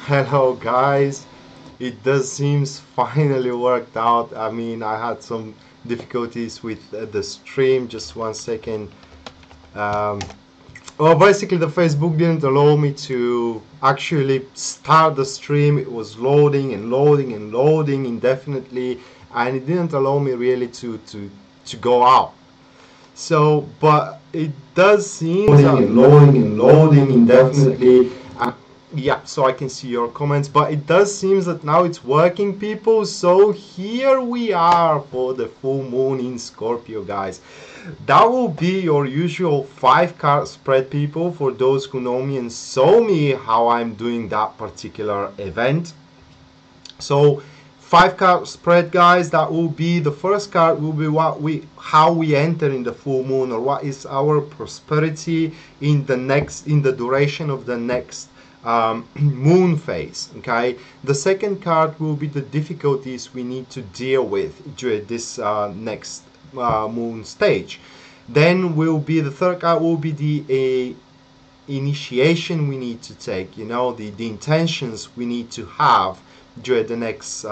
Hello guys, it does seems finally worked out. I mean, I had some difficulties with the stream. Just one second. Um, well, basically the Facebook didn't allow me to actually start the stream. It was loading and loading and loading indefinitely, and it didn't allow me really to go out. So, but it does seem Loading and loading and loading indefinitely. yeah, so I can see your comments, but it does seem that now it's working, people. So here we are for the full moon in Scorpio, guys. That will be your usual 5 card spread, people, for those who know me and saw me how I'm doing that particular event. So 5 card spread, guys. That will be the first card will be how we enter in the full moon, or what is our prosperity in the duration of the next moon phase. Okay, the second card will be the difficulties we need to deal with during this next moon stage. Then will be the third card will be the initiation we need to take, you know, the intentions we need to have during the next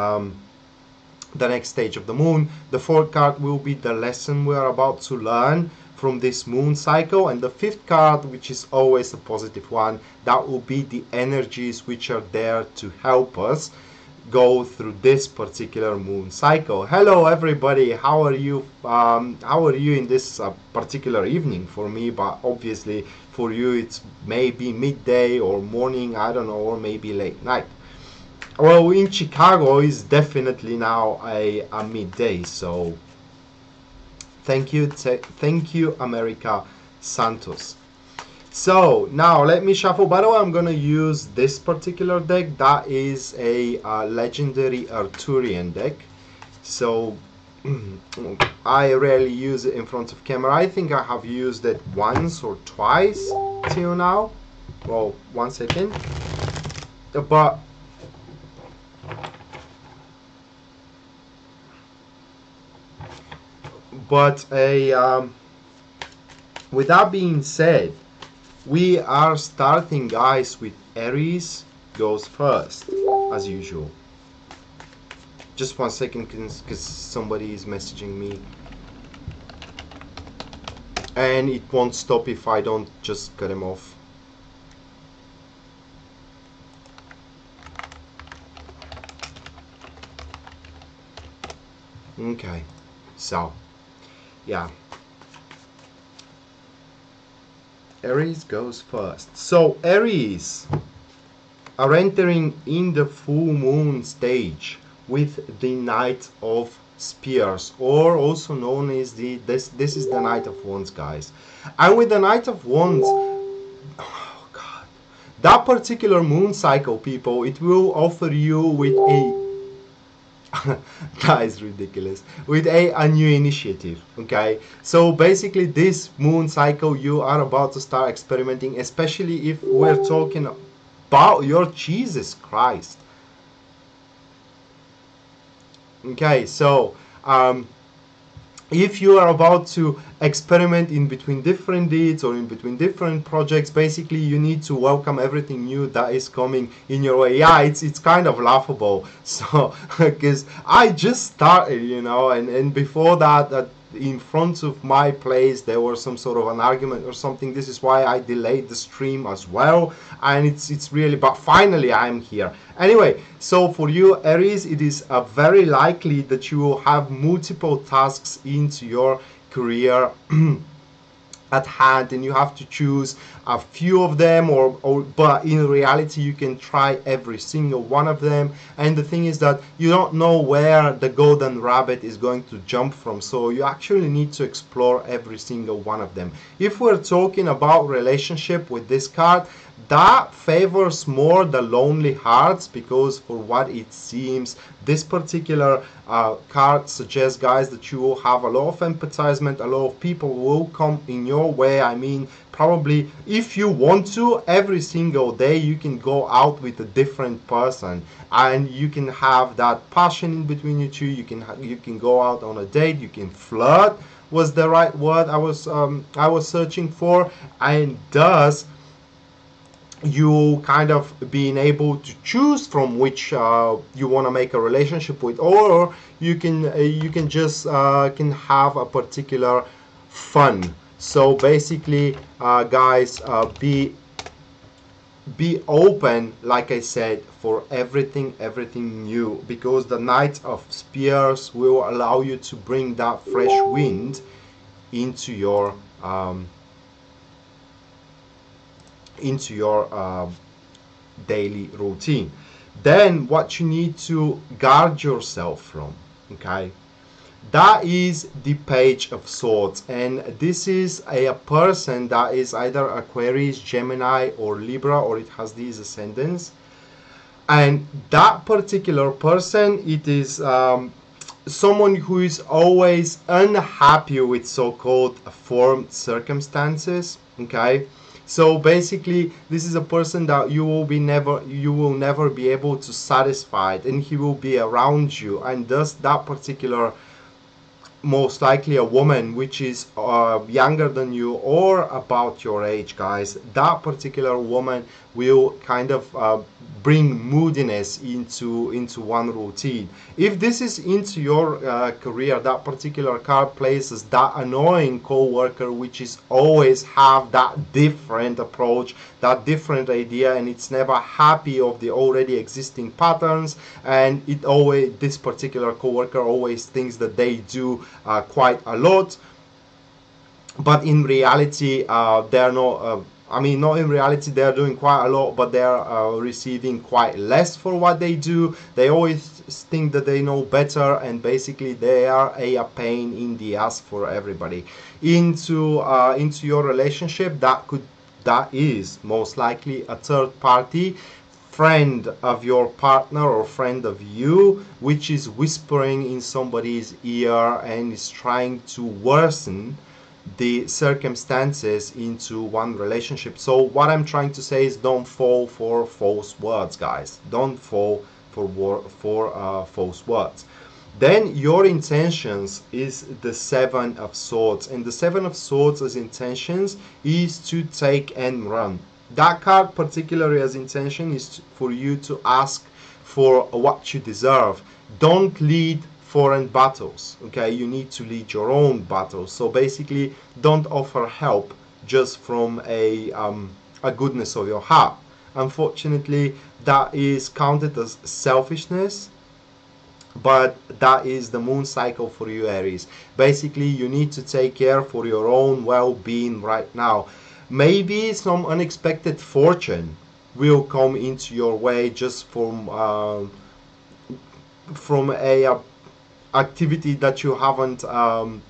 stage of the moon. The fourth card will be the lesson we are about to learn from this moon cycle, and the fifth card, which is always a positive one, that will be the energies which are there to help us go through this particular moon cycle. Hello everybody, how are you in this particular evening? For me, but obviously for you it's maybe midday or morning, I don't know, or maybe late night. Well, in Chicago is definitely now a midday, so thank you America Santos. So now let me shuffle. By the way, I'm gonna use this particular deck. That is a legendary Arthurian deck. So I rarely use it in front of camera. I think I have used it once or twice till now. Well, one second. But with that being said, we are starting, guys, with Aries goes first, as usual. Just one second, because somebody is messaging me. And it won't stop if I don't just cut him off. Okay, so, yeah. Aries goes first. So Aries are entering in the full moon stage with the Knight of Spears, or also known as this is the Knight of Wands, guys. And with the Knight of Wands, oh god, that particular moon cycle, people, it will offer you with a that is ridiculous, with a new initiative. Okay, so basically this moon cycle you are about to start experimenting, especially if we're talking about your Jesus Christ. Okay, so if you are about to experiment in between different deeds or in between different projects, basically you need to welcome everything new that is coming in your way. Yeah, it's kind of laughable. So because I just started, you know, and before that, in front of my place there was some sort of an argument or something. This is why I delayed the stream as well, and it's really, but finally I'm here. Anyway, so for you Aries, it is very likely that you will have multiple tasks into your career at hand, and you have to choose a few of them, but in reality you can try every single one of them. And the thing is that you don't know where the golden rabbit is going to jump from, so you actually need to explore every single one of them. If we're talking about relationship with this card, that favors more the lonely hearts, because for what it seems, this particular card suggests, guys, that you will have a lot of empathizement, a lot of people will come in your way. I mean, probably if you want to, every single day you can go out with a different person, and you can have that passion in between you two. You can go out on a date, you can flirt was the right word I was searching for, and thus you kind of being able to choose from which you want to make a relationship with, or you can just can have a particular fun. So basically, guys, be open, like I said, for everything new, because the Knight of Spears will allow you to bring that fresh wind into your daily routine. Then what you need to guard yourself from, okay, that is the Page of Swords, and this is a person that is either Aquarius, Gemini, or Libra, or it has these ascendants. And that particular person, it is someone who is always unhappy with so-called formed circumstances, okay. So basically, this is a person that you will never be able to satisfy, and he will be around you, and thus that particular, most likely a woman which is younger than you or about your age, guys, that particular woman will kind of bring moodiness into one routine. If this is into your career, that particular card places that annoying co-worker which is always have that different approach, that different idea, and it's never happy of the already existing patterns, and it always, this particular co-worker always thinks that they do quite a lot, but in reality they're not I mean, not in reality, they're doing quite a lot, but they're receiving quite less for what they do. They always think that they know better, and basically they are a pain in the ass for everybody. Into your relationship, that is most likely a third party, friend of your partner or friend of you, which is whispering in somebody's ear and is trying to worsen the circumstances into one relationship. So what I'm trying to say is, don't fall for false words, guys. Don't fall for false words. Then your intentions is the Seven of Swords, and the Seven of Swords as intentions is to take and run. That card particularly as intention is for you to ask for what you deserve. Don't lead foreign battles, okay? You need to lead your own battles. So basically, don't offer help just from a goodness of your heart. Unfortunately, that is counted as selfishness, but that is the moon cycle for you, Aries. Basically, you need to take care for your own well-being right now. Maybe some unexpected fortune will come into your way just from a activity that you haven't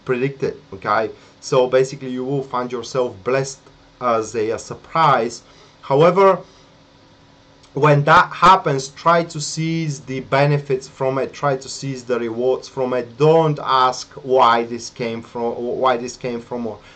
predicted, okay? So basically, you will find yourself blessed as a surprise. However, when that happens, try to seize the benefits from it, try to seize the rewards from it. Don't ask why this came from, or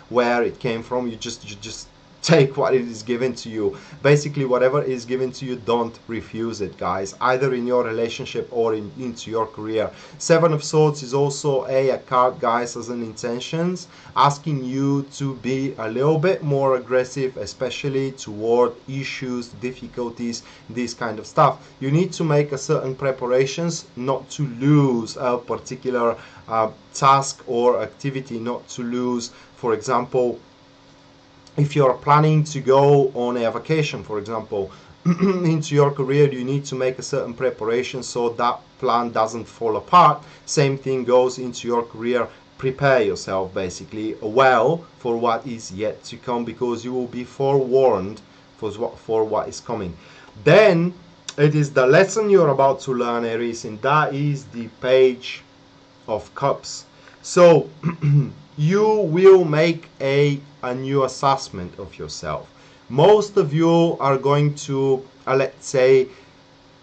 where it came from. You just take what it is given to you. Basically, whatever is given to you, don't refuse it, guys, either in your relationship or into your career. Seven of Swords is also a card, guys, as an intentions, asking you to be a little bit more aggressive, especially toward issues, difficulties, this kind of stuff. You need to make a certain preparations not to lose a particular task or activity, not to lose, for example, if you're planning to go on a vacation, for example, into your career, you need to make a certain preparation so that plan doesn't fall apart. Same thing goes into your career. Prepare yourself basically well for what is yet to come, because you will be forewarned for what is coming. Then it is the lesson you're about to learn, Aries, and that is the Page of Cups. So you will make a new assessment of yourself. Most of you are going to, let's say,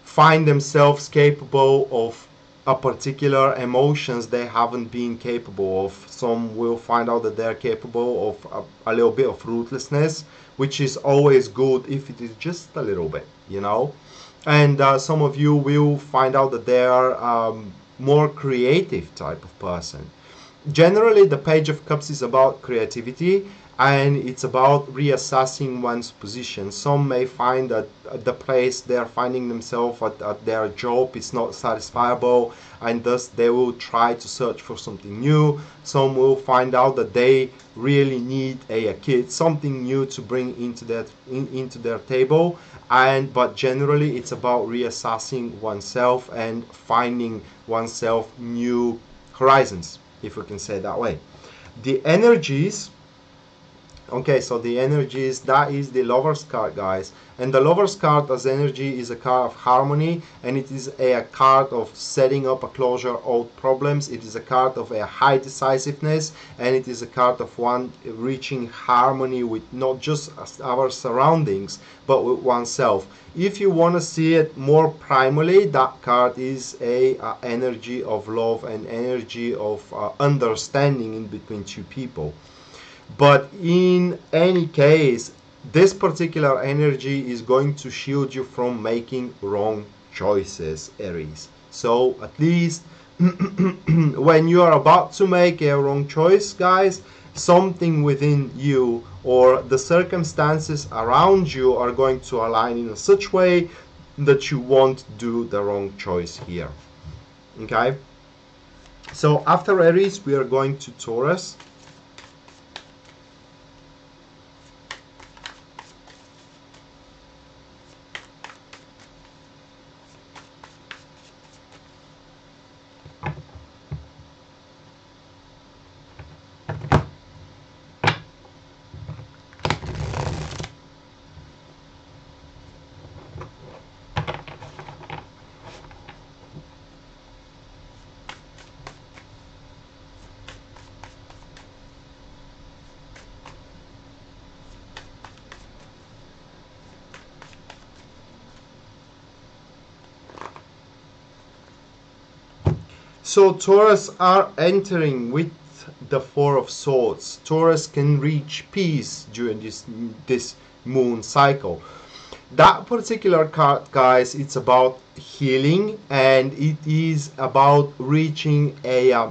find themselves capable of a particular emotions they haven't been capable of. Some will find out that they're capable of a little bit of ruthlessness, which is always good if it is just a little bit, you know. And some of you will find out that they are more creative type of person. Generally, the Page of Cups is about creativity, and it's about reassessing one's position. Some may find that the place they're finding themselves at their job is not satisfiable, and thus they will try to search for something new. Some will find out that they really need a kid, something new to bring into their table. But generally it's about reassessing oneself and finding oneself new horizons, if we can say it that way. The energies, okay, so the energies, that is the Lover's card, guys. And the Lover's card as energy is a card of harmony, and it is a card of setting up a closure old problems. It is a card of a high decisiveness, and it is a card of one reaching harmony with not just our surroundings, but with oneself. If you want to see it more primarily, that card is a energy of love and energy of understanding in between two people. But in any case, this particular energy is going to shield you from making wrong choices, Aries. So at least when you are about to make a wrong choice, guys, something within you or the circumstances around you are going to align in such way that you won't do the wrong choice here. Okay? So after Aries, we are going to Taurus. So Taurus are entering with the Four of Swords. Taurus can reach peace during this moon cycle. That particular card, guys, it's about healing, and it is about reaching a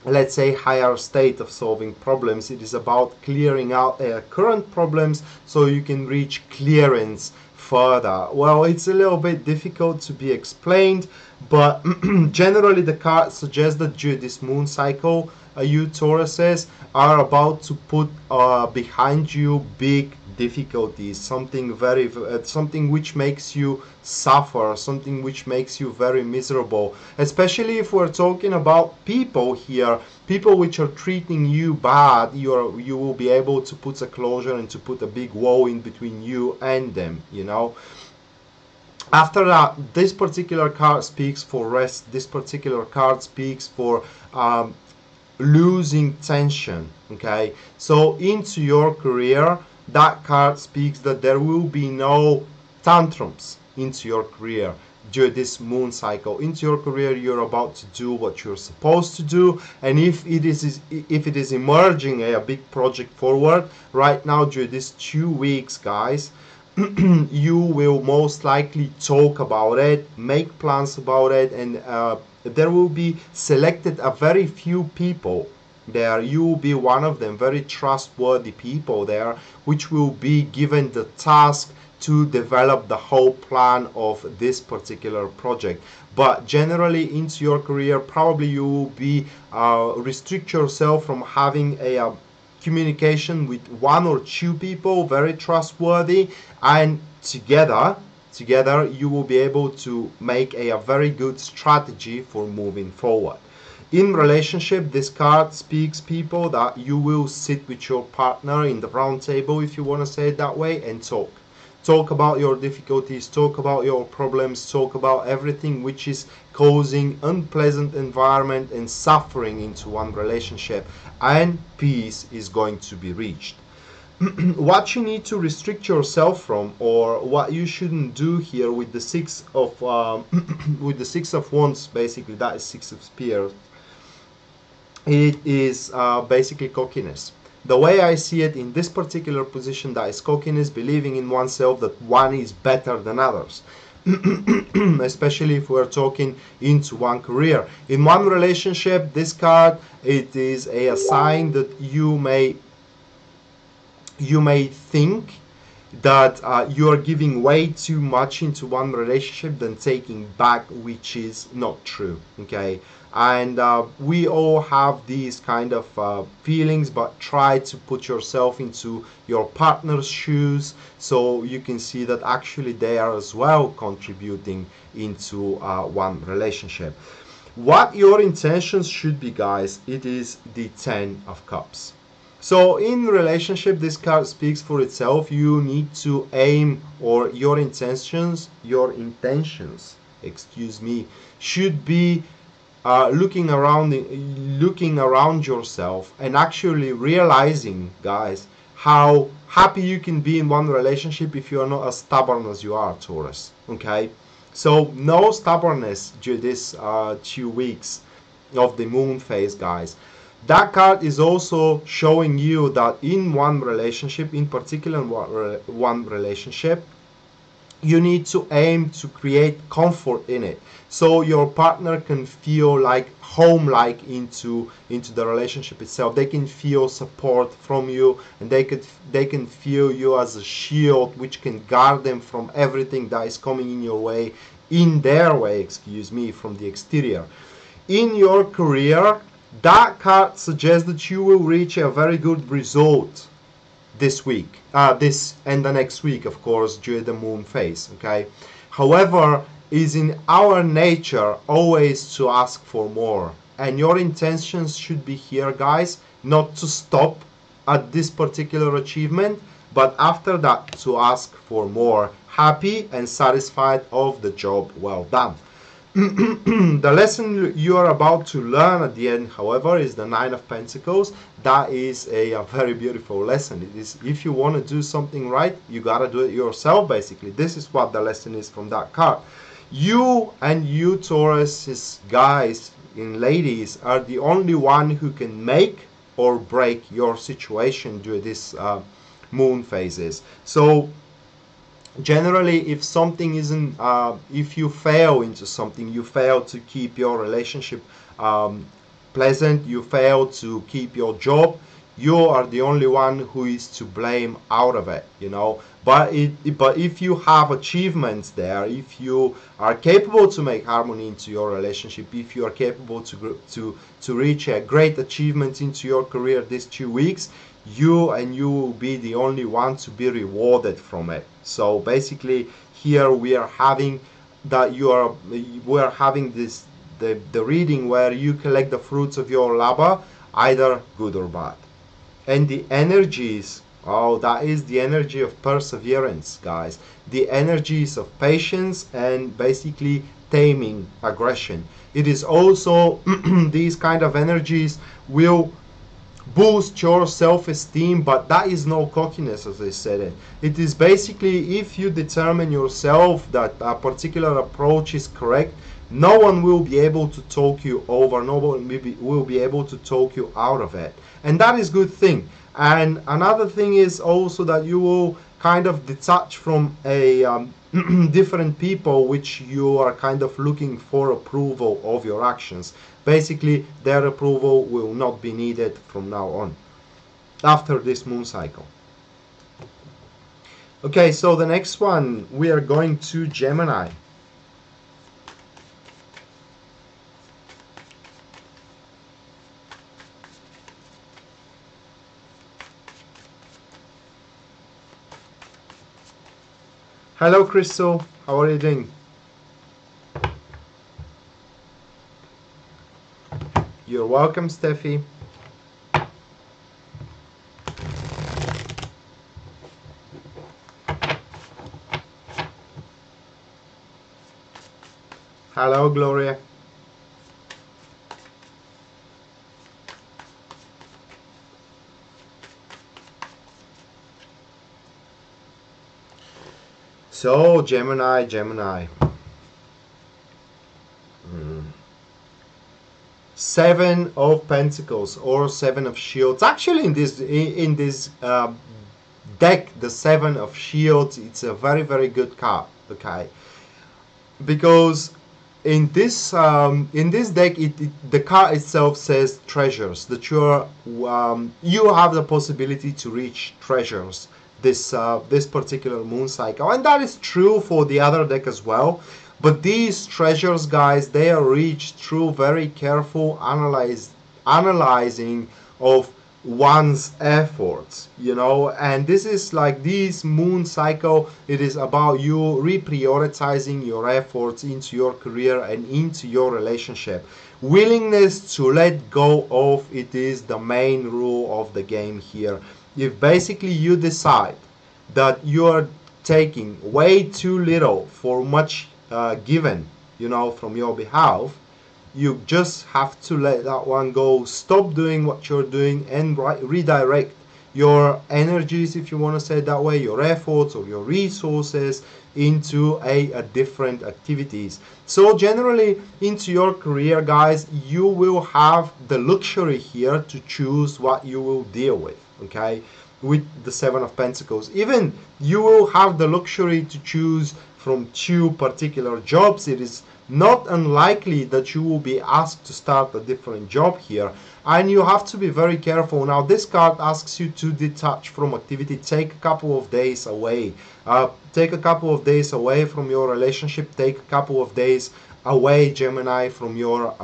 let's say higher state of solving problems. It is about clearing out current problems so you can reach clearance further. Well, it's a little bit difficult to be explained, but generally the card suggests that during this moon cycle, you Tauruses are about to put behind you big difficulties, something something which makes you suffer, something which makes you very miserable, especially if we're talking about people here, people which are treating you bad. You will be able to put a closure and to put a big wall in between you and them, you know. After that, this particular card speaks for rest. This particular card speaks for losing tension. Okay, so into your career, that card speaks that there will be no tantrums into your career during this moon cycle. Into your career, you're about to do what you're supposed to do, and if it is emerging a big project forward right now during these 2 weeks, guys, you will most likely talk about it, make plans about it, and there will be selected a very few people there. You will be one of them, very trustworthy people there, which will be given the task to develop the whole plan of this particular project. But generally into your career, probably you will be restrict yourself from having a communication with 1 or 2 people, very trustworthy, and together you will be able to make a very good strategy for moving forward. In relationship, this card speaks, people, that you will sit with your partner in the round table, if you want to say it that way, and talk about your difficulties, talk about your problems, talk about everything which is causing unpleasant environment and suffering into one relationship, and peace is going to be reached. What you need to restrict yourself from, or what you shouldn't do here with the Six of with the Six of Wands, basically that is Six of Spears, it is basically cockiness. The way I see it in this particular position, that is cockiness, believing in oneself that one is better than others. Especially if we're talking into one career. In one relationship, this card, it is a sign that you may you may think that you are giving way too much into one relationship than taking back, which is not true. Okay, and we all have these kind of feelings, but try to put yourself into your partner's shoes, so you can see that actually they are as well contributing into one relationship. What your intentions should be, guys, it is the 10 of Cups. So in relationship, this card speaks for itself. You need to aim, or your intentions, excuse me, should be looking around yourself and actually realizing, guys, how happy you can be in one relationship if you are not as stubborn as you are, Taurus. Okay, so no stubbornness during this 2 weeks of the moon phase, guys. That card is also showing you that in one relationship, in particular one relationship, you need to aim to create comfort in it, so your partner can feel like home-like into the relationship itself. They can feel support from you, and they can feel you as a shield which can guard them from everything that is coming in your way, in their way, excuse me, from the exterior. In your career, that card suggests that you will reach a very good result this week, this and the next week, of course, during the moon phase. Okay, however, is in our nature always to ask for more, and your intentions should be here, guys, not to stop at this particular achievement, but after that to ask for more, happy and satisfied of the job well done. The lesson you are about to learn at the end, however, is the 9 of Pentacles. That is a very beautiful lesson. It is, if you want to do something right, you gotta do it yourself, basically. This is what the lesson is from that card. You Taurus, guys and ladies, are the only one who can make or break your situation during this moon phases. So generally, if something isn't, if you fail into something, you fail to keep your relationship pleasant, you fail to keep your job, you are the only one who is to blame out of it, you know. But if you have achievements there, if you are capable to make harmony into your relationship, if you are capable to reach a great achievement into your career these 2 weeks, you will be the only one to be rewarded from it. So basically, here we are having that we are having this the reading where you collect the fruits of your labor, either good or bad. And the energies, oh, that is the energy of perseverance, guys. The energies of patience and basically taming aggression. It is also these kind of energies will boost your self-esteem, but that is no cockiness, as I said it. It is basically, if you determine yourself that a particular approach is correct, no one will be able to talk you over, no one will be able to talk you out of it. And that is a good thing. And another thing is also that you will kind of detach from a different people which you are kind of looking for approval of your actions. Basically, their approval will not be needed from now on, after this moon cycle. Okay, so the next one, we are going to Gemini. Hello, Crystal. How are you doing? You're welcome, Steffi. Hello, Gloria. So, Gemini. 7 of Pentacles or 7 of Shields. Actually, in this deck, the 7 of Shields, it's a very, very good card. Okay, because in this deck, the card itself says treasures, that you have the possibility to reach treasures this particular moon cycle, and that is true for the other deck as well. But these treasures, guys, they are reached through very careful analyzing of one's efforts, you know. And this is like this moon cycle, it is about you reprioritizing your efforts into your career and into your relationship. Willingness to let go of it is the main rule of the game here. If basically you decide that you are taking way too little for much given, you know, from your behalf, you just have to let that one go. Stop doing what you're doing and redirect your energies, if you want to say it that way, your efforts or your resources into a different activities. So generally into your career, guys, you will have the luxury here to choose what you will deal with, okay, with the Seven of Pentacles. Even you will have the luxury to choose from two particular jobs. It is not unlikely that you will be asked to start a different job here, and you have to be very careful. Now this card asks you to detach from activity. Take a couple of days away. Take a couple of days away from your relationship. Take a couple of days away, Gemini, from your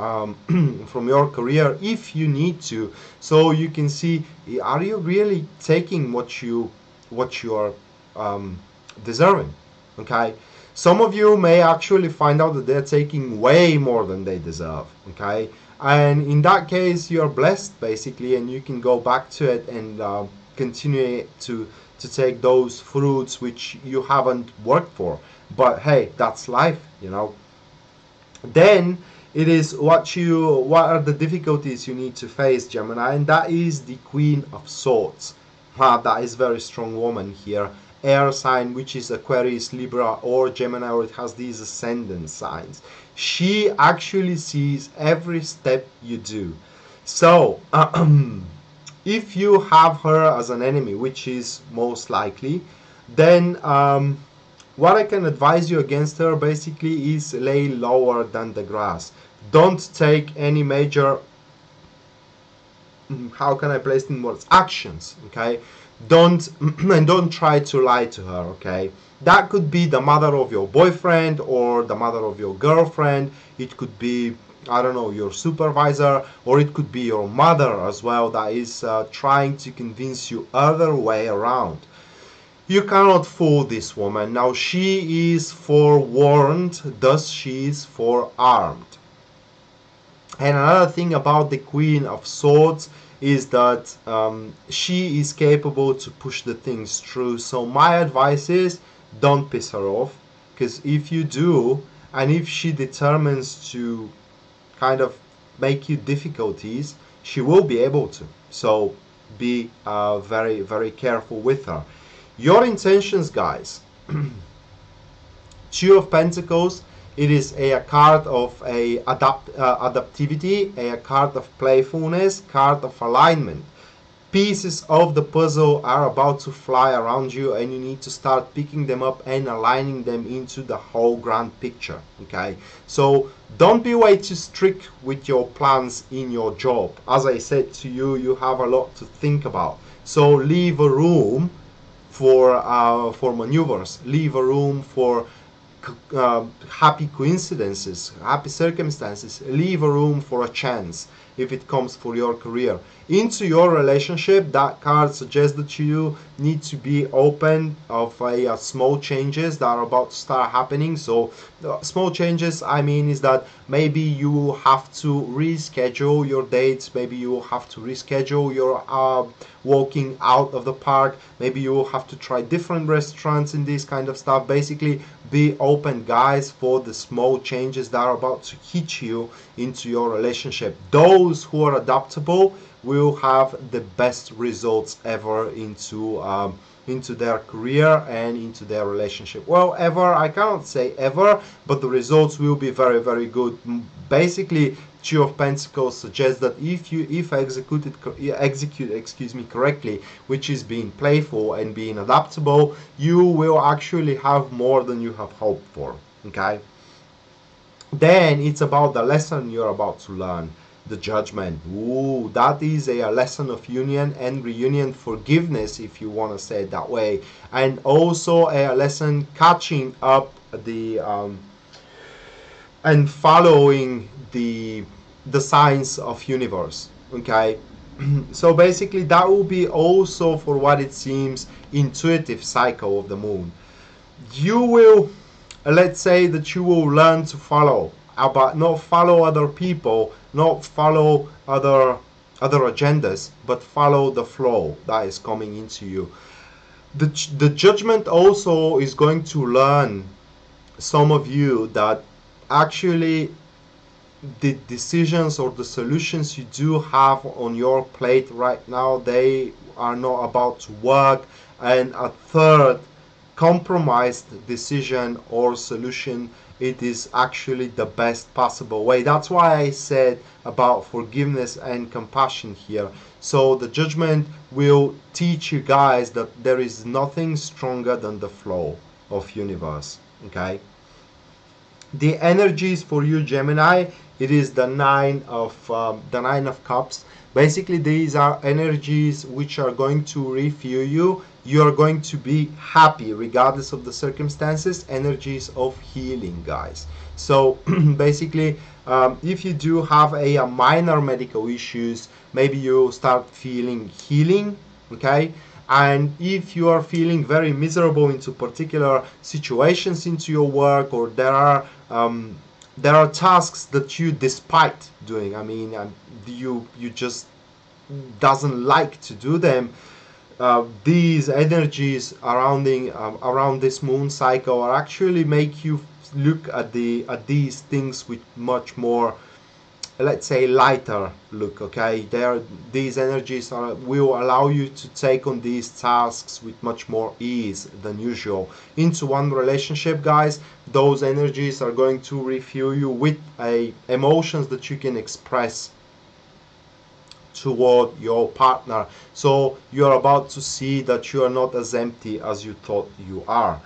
from your career if you need to, so you can see, are you really taking what you are deserving, okay? Some of you may actually find out that they're taking way more than they deserve, okay? And in that case, you're blessed, basically, and you can go back to it and continue to take those fruits which you haven't worked for. But hey, that's life, you know. Then it is what are the difficulties you need to face, Gemini, and that is the Queen of Swords. That is very strong woman here. Air sign, which is Aquarius, Libra, or Gemini, or it has these ascendant signs. She actually sees every step you do. So if you have her as an enemy, which is most likely, then what I can advise you against her basically is lay lower than the grass. Don't take any major, how can I place it in words, actions, okay? Don't and don't try to lie to her, okay? That could be the mother of your boyfriend or the mother of your girlfriend. It could be, I don't know, your supervisor, or it could be your mother as well, that is trying to convince you other way around. You cannot fool this woman. Now she is forewarned, thus she is forearmed. And another thing about the Queen of Swords is that she is capable to push the things through. So my advice is, don't piss her off, because if you do, and if she determines to kind of make you difficulties, she will be able to. So be very, very careful with her. Your intentions, guys. Two of Pentacles. It is a card of adaptivity, a card of playfulness, card of alignment. Pieces of the puzzle are about to fly around you, and you need to start picking them up and aligning them into the whole grand picture, okay? So don't be way too strict with your plans in your job. As I said to you, you have a lot to think about. So leave a room for maneuvers. Leave a room for happy coincidences, happy circumstances. Leave a room for a chance if it comes for your career. Into your relationship, that card suggests that you need to be open of small changes that are about to start happening. So small changes, I mean, is that maybe you will have to reschedule your dates, maybe you will have to reschedule your walking out of the park, maybe you will have to try different restaurants and this kind of stuff. Basically, be open, guys, for the small changes that are about to hit you into your relationship. Those who are adaptable will have the best results ever into their career and into their relationship. Well, ever, I cannot say ever, but the results will be very, very good. Basically, Two of Pentacles suggests that if execute correctly, which is being playful and being adaptable, you will actually have more than you have hoped for, okay? Then it's about the lesson you're about to learn, the judgment. Ooh, that is a lesson of union and reunion, forgiveness, if you want to say it that way, and also a lesson catching up the and following the signs of universe. Okay. So basically that will be also, for what it seems, intuitive cycle of the moon. You will, let's say that you will learn to follow, but not follow other people, not follow other agendas, but follow the flow that is coming into you. The judgment also is going to learn some of you that actually the decisions or the solutions you do have on your plate right now, they are not about to work, and a third compromised decision or solution, it is actually the best possible way. That's why I said about forgiveness and compassion here. So the judgment will teach you guys that there is nothing stronger than the flow of universe. Okay. The energies for you, Gemini, it is the nine of cups. Basically, these are energies which are going to refuel you. You are going to be happy regardless of the circumstances. Energies of healing, guys. So basically, if you do have a minor medical issues, maybe you start feeling healing. Okay. And if you are feeling very miserable into particular situations into your work, or there are tasks that you despite doing, I mean, you just doesn't like to do them, these energies around this moon cycle are actually make you look at these things with much more, let's say, lighter look. Okay, these energies will allow you to take on these tasks with much more ease than usual. Into one relationship, guys, those energies are going to refuel you with emotions that you can express toward your partner. So you're about to see that you are not as empty as you thought you are.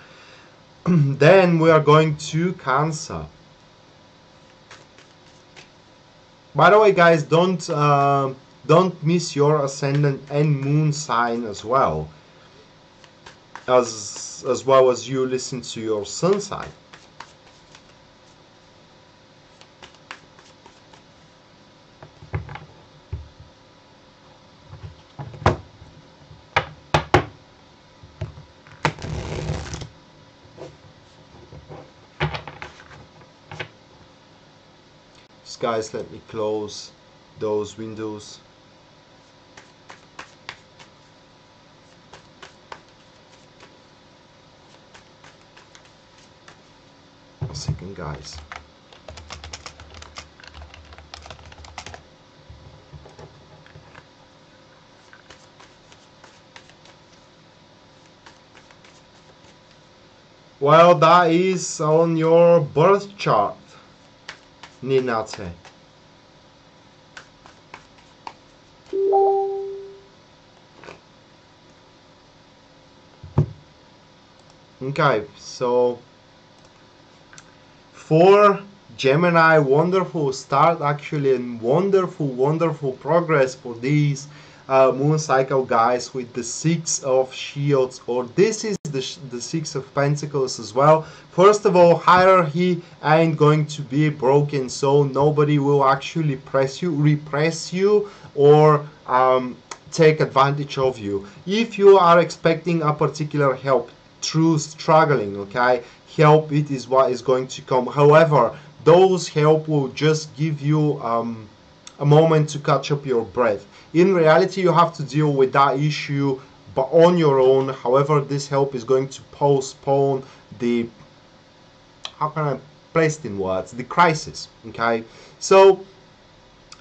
Then we are going to Cancer. By the way, guys, don't miss your ascendant and moon sign as well as you listen to your sun sign. Guys, let me close those windows. A second, guys. Well, that is on your birth chart, Ninate. Okay, so for Gemini, wonderful start actually, and wonderful progress for these moon cycle, guys, with the Six of Shields, or this is the Six of Pentacles as well. First of all, hierarchy ain't going to be broken, so nobody will actually repress you, or take advantage of you. If you are expecting a particular help through struggling, okay, help, it is what is going to come. However, those help will just give you a moment to catch up your breath. In reality, you have to deal with that issue but on your own. However, this help is going to postpone the, how can I place it in words, the crisis. Okay, so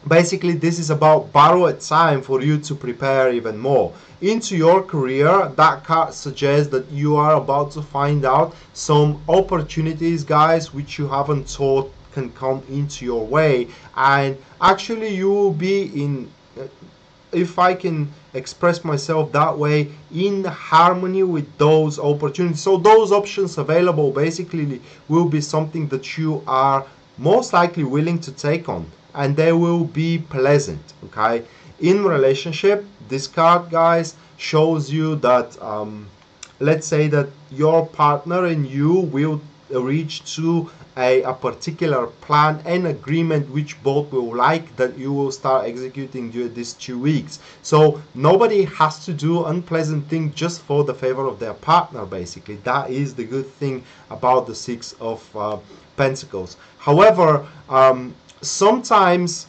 basically this is about borrowed time for you to prepare even more. Into your career, that card suggests that you are about to find out some opportunities, guys, which you haven't thought can come into your way, and actually you will be in, if I can express myself that way, in harmony with those opportunities. So those options available basically will be something that you are most likely willing to take on, and they will be pleasant. Okay, in relationship, this card, guys, shows you that let's say that your partner and you will reach to a particular plan and agreement which both will like, that you will start executing during these 2 weeks. So nobody has to do unpleasant things just for the favor of their partner. Basically, that is the good thing about the Six of Pentacles. However, sometimes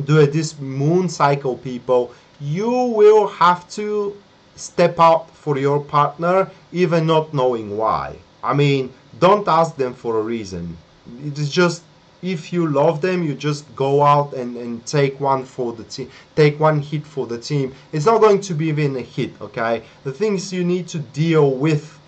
during this moon cycle, people, you will have to step out for your partner, even not knowing why. I mean, don't ask them for a reason. It is just, if you love them, you just go out and take one for the team, take one hit for the team. It's not going to be even a hit, okay? The things you need to deal with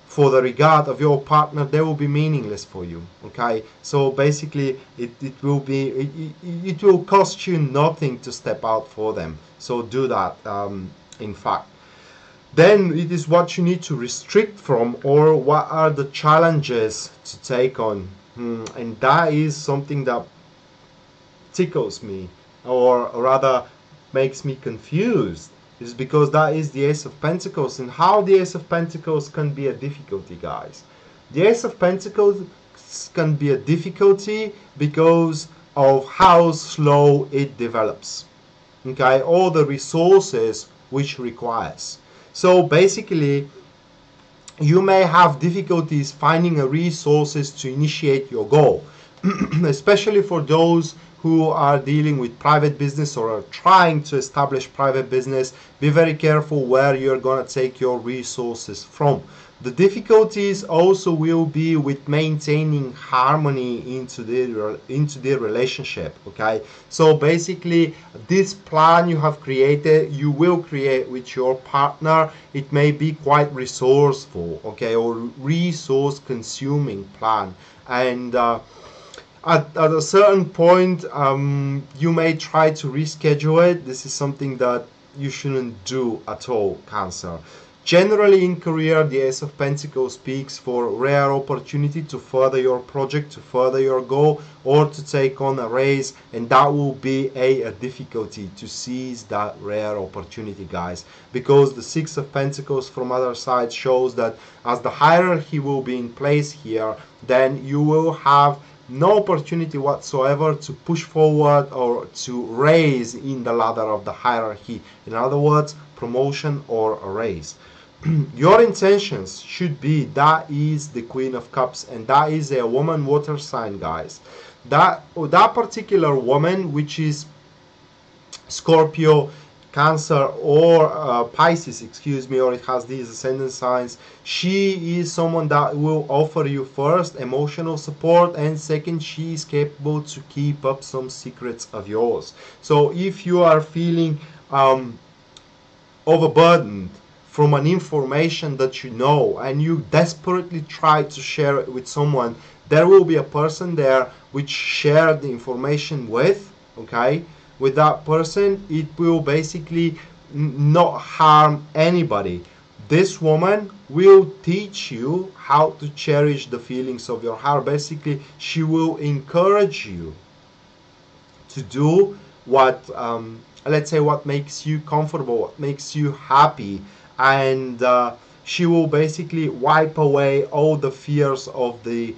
for the regard of your partner, they will be meaningless for you, okay? So basically, it will cost you nothing to step out for them. So do that, in fact. Then it is what you need to restrict from, or what are the challenges to take on. And that is something that tickles me, or rather makes me confused, is because that is the Ace of Pentacles. And how the Ace of Pentacles can be a difficulty, guys. The Ace of Pentacles can be a difficulty because of how slow it develops, okay, all the resources which requires. So basically, you may have difficulties finding a resources to initiate your goal, especially for those who are dealing with private business or are trying to establish private business. Be very careful where you're going to take your resources from. The difficulties also will be with maintaining harmony into the relationship, okay? So basically, this plan you have created, you will create with your partner. It may be quite resourceful, okay, or resource consuming plan. And at a certain point, you may try to reschedule it. This is something that you shouldn't do at all, Cancer. Generally in career, the Ace of Pentacles speaks for rare opportunity to further your project, to further your goal, or to take on a raise, and that will be a difficulty to seize that rare opportunity, guys, because the Six of Pentacles from other side shows that as the hierarchy will be in place here, then you will have no opportunity whatsoever to push forward or to raise in the ladder of the hierarchy. In other words, promotion or a raise. Your intentions should be, that is the Queen of Cups, and that is a woman water sign, guys. That particular woman, which is Scorpio, Cancer, or Pisces, excuse me, or it has these ascendant signs, she is someone that will offer you first emotional support, and second, she is capable to keep up some secrets of yours. So if you are feeling overburdened from an information that you know and you desperately try to share it with someone, there will be a person there which share the information with, okay? With that person, it will basically not harm anybody. This woman will teach you how to cherish the feelings of your heart. Basically, she will encourage you to do what, let's say, what makes you comfortable, what makes you happy, and she will basically wipe away all the fears of the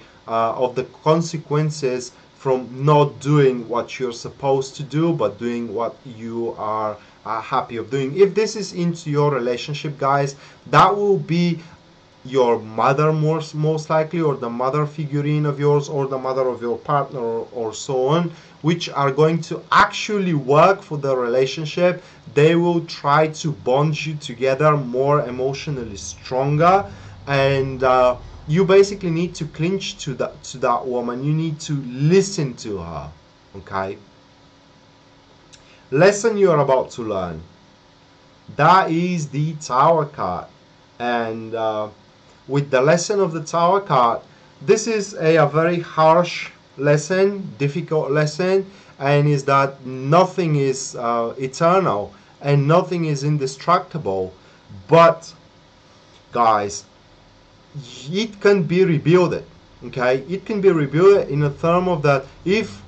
consequences from not doing what you're supposed to do, but doing what you are happy of doing. If this is into your relationship, guys, that will be your mother most likely, or the mother figurine of yours, or the mother of your partner, or so on, which are going to actually work for the relationship. They will try to bond you together more emotionally stronger, and you basically need to clinch to that woman. You need to listen to her, okay? Lesson you are about to learn, that is the Tower card. And with the lesson of the Tower card, this is a very harsh lesson, difficult lesson, and is that nothing is eternal and nothing is indestructible. But guys, it can be rebuilt. Okay, it can be rebuilt in a term of that if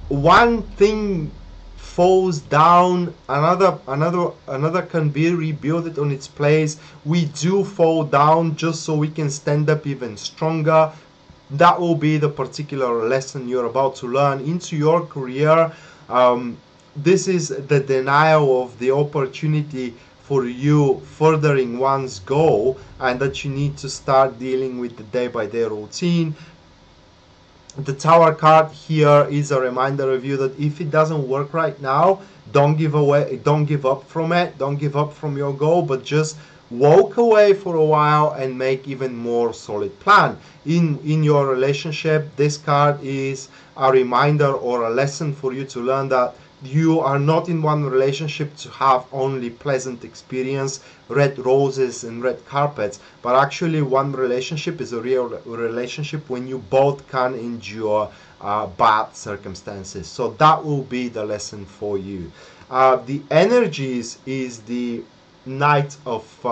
one thing falls down, another can be rebuilt on its place. We do fall down just so we can stand up even stronger. That will be the particular lesson you're about to learn into your career. This is the denial of the opportunity for you furthering one's goal, and that you need to start dealing with the day-by-day routine. The Tower card here is a reminder of you that if it doesn't work right now, don't give up from it, don't give up from your goal, but just walk away for a while and make even more solid plan. In your relationship, this card is a reminder or a lesson for you to learn that you are not in one relationship to have only pleasant experience, red roses and red carpets, but actually one relationship is a real relationship when you both can endure bad circumstances. So that will be the lesson for you. The energies is the Knight of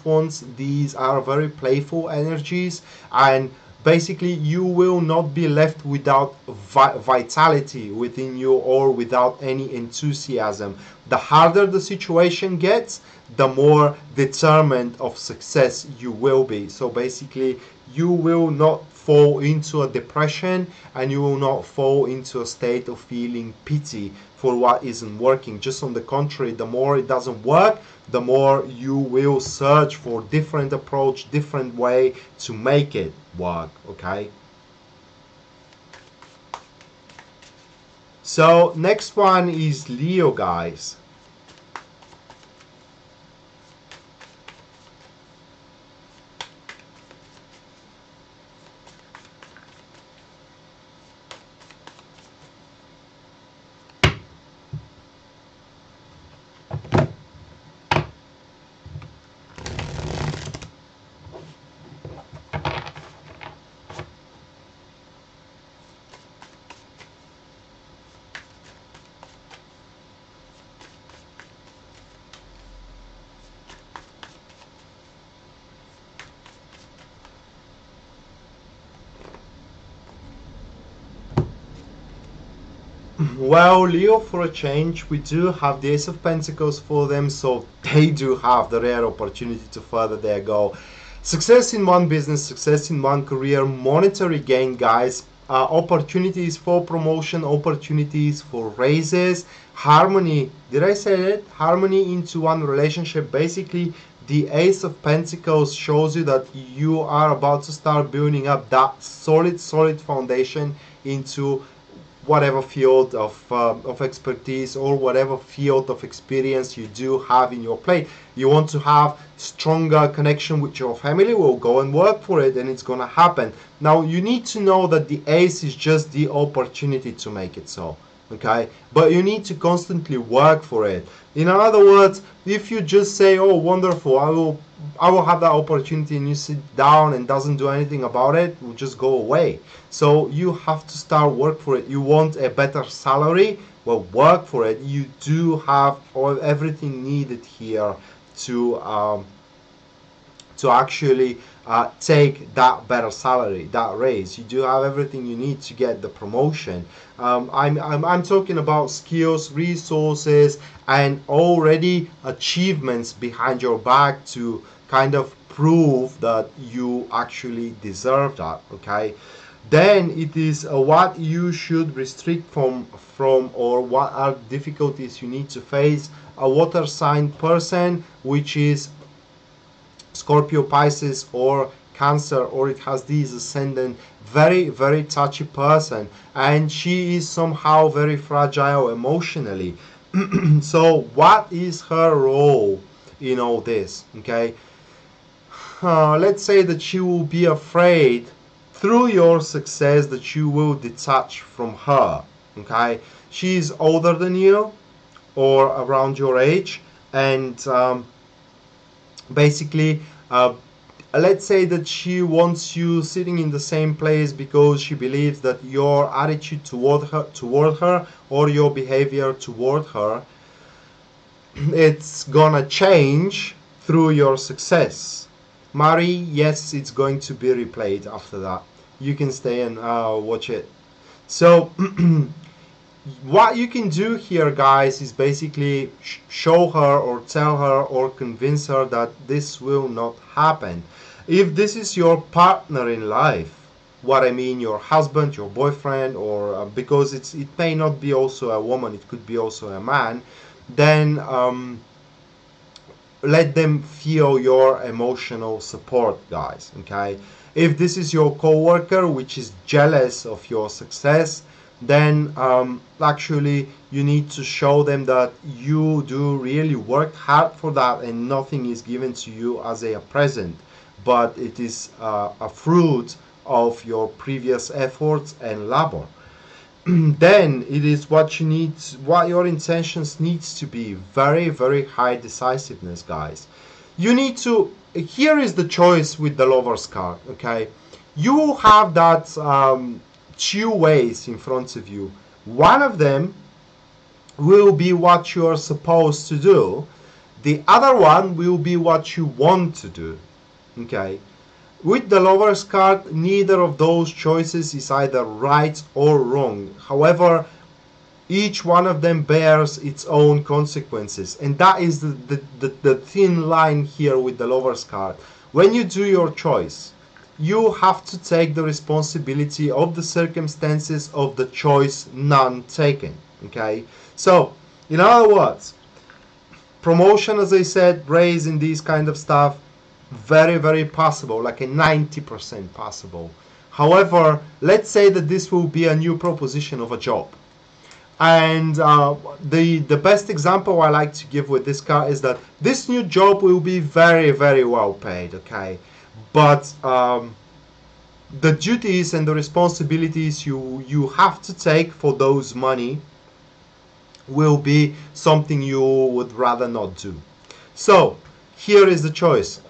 Wands. These are very playful energies, and basically you will not be left without vitality within you or without any enthusiasm. The harder the situation gets, the more determined of success you will be. So basically you will not fall into a depression, and you will not fall into a state of feeling pity for what isn't working. Just on the contrary, the more it doesn't work, the more you will search for different approach, different way to make it work. Okay, so next one is Leo, guys. Well, Leo, for a change, we do have the Ace of Pentacles for them, so they do have the rare opportunity to further their goal. Success in one business, success in one career, monetary gain, guys, opportunities for promotion, opportunities for raises, harmony. Did I say that? Harmony into one relationship. Basically, the Ace of Pentacles shows you that you are about to start building up that solid foundation into whatever field of expertise or whatever field of experience you do have in your plate. You want to have stronger connection with your family, will go and work for it, and it's gonna happen. Now you need to know that the ace is just the opportunity to make it so, okay? But you need to constantly work for it. In other words, if you just say, oh wonderful, I will have that opportunity, and you sit down and doesn't do anything about it, it will just go away. So you have to start work for it. You want a better salary, well, work for it. You do have everything needed here to actually take that better salary, that raise. You do have everything you need to get the promotion. I'm talking about skills, resources, and already achievements behind your back to kind of prove that you actually deserve that, okay? Then it is what you should restrict from or what are difficulties you need to face. A water sign person, which is Scorpio, Pisces, or Cancer, or it has these ascendant, very touchy person, and she is somehow very fragile emotionally. So what is her role in all this? Okay, let's say that she will be afraid through your success that you will detach from her. Okay, she is older than you or around your age, and basically let's say that she wants you sitting in the same place because she believes that your attitude toward her or your behavior toward her, it's gonna change through your success. marry, yes, it's going to be replayed after that. You can stay and watch it. So what you can do here, guys, is basically show her or tell her or convince her that this will not happen. If this is your partner in life, what I mean, your husband, your boyfriend, or because it may not be also a woman, it could be also a man, then let them feel your emotional support, guys. Okay, if this is your co-worker which is jealous of your success, then actually you need to show them that you do really work hard for that and nothing is given to you as a present, but it is a fruit of your previous efforts and labor. Then it is what you need, what your intentions needs to be. Very, very high decisiveness, guys. You need to, here is the choice with the Lover's card. Okay, you have that two ways in front of you. One of them will be what you are supposed to do, the other one will be what you want to do. Okay, with the Lover's card, neither of those choices is either right or wrong. However, each one of them bears its own consequences, and that is the thin line here with the Lover's card. When you do your choice, you have to take the responsibility of the circumstances of the choice none taken. Okay, so in other words, promotion, as I said, raise in these kind of stuff, very, very possible, like a 90% possible. However, let's say that this will be a new proposition of a job. And the best example I like to give with this card is that this new job will be very, very well paid, okay? But the duties and the responsibilities you have to take for those money will be something you would rather not do. So here is the choice.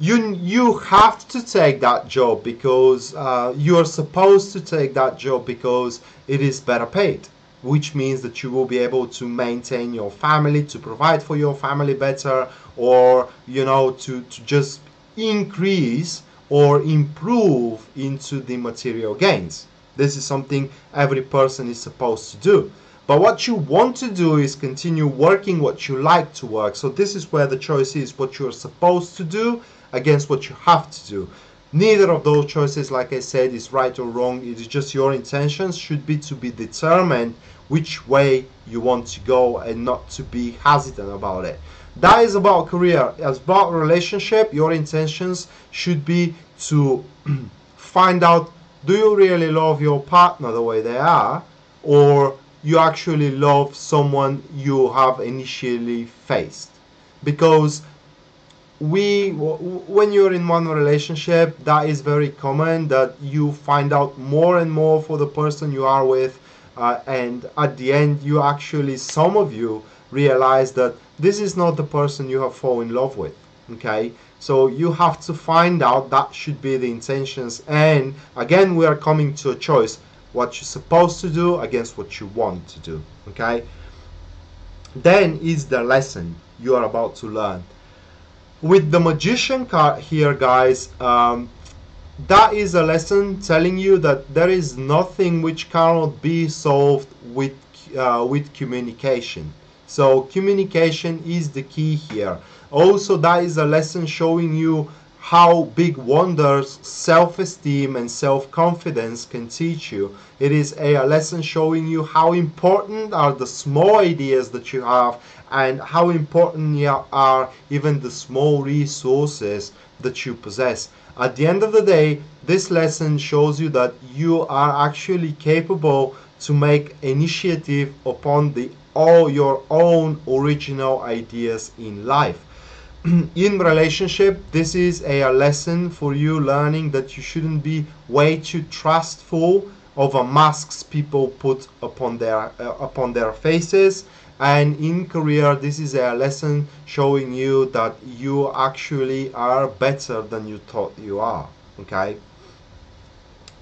You have to take that job because you are supposed to take that job because it is better paid, which means that you will be able to maintain your family, to provide for your family better, or you know, to just increase or improve into the material gains. This is something every person is supposed to do. But what you want to do is continue working what you like to work. So this is where the choice is, what you're supposed to do against what you have to do. Neither of those choices, like I said, is right or wrong. It is just your intentions should be to be determined which way you want to go and not to be hesitant about it. That is about career. As about relationship, your intentions should be to find out, do you really love your partner the way they are, or you actually love someone you have initially faced? Because when you're in one relationship, that is very common that you find out more and more for the person you are with, and at the end you actually, some of you realize that this is not the person you have fallen in love with. Okay, so you have to find out, that should be the intentions. And again, we are coming to a choice, what you're supposed to do against what you want to do. Okay, then is the lesson you are about to learn. With the Magician card here, guys, that is a lesson telling you that there is nothing which cannot be solved with communication. So communication is the key here. Also, that is a lesson showing you how big wonders self-esteem and self-confidence can teach you. It is a lesson showing you how important are the small ideas that you have, and how important are even the small resources that you possess. At the end of the day, this lesson shows you that you are actually capable to make initiative upon all your own original ideas in life. In relationship, this is a lesson for you, learning that you shouldn't be way too trustful of the masks people put upon their faces. And in career, this is a lesson showing you that you actually are better than you thought you are. Okay,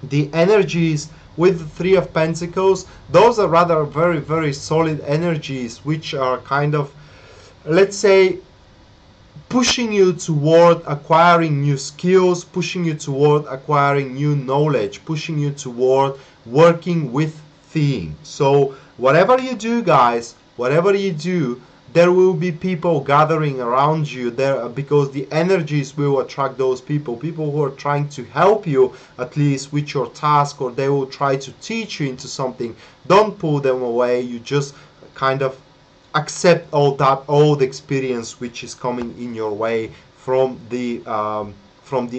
the energies with the Three of Pentacles, those are rather very, very solid energies, which are kind of, let's say, pushing you toward acquiring new skills, pushing you toward acquiring new knowledge, pushing you toward working with theme. So whatever you do, guys, whatever you do, there will be people gathering around you there, because the energies will attract those people who are trying to help you at least with your task, or they will try to teach you into something. Don't pull them away. You just kind of accept all that old experience which is coming in your way from the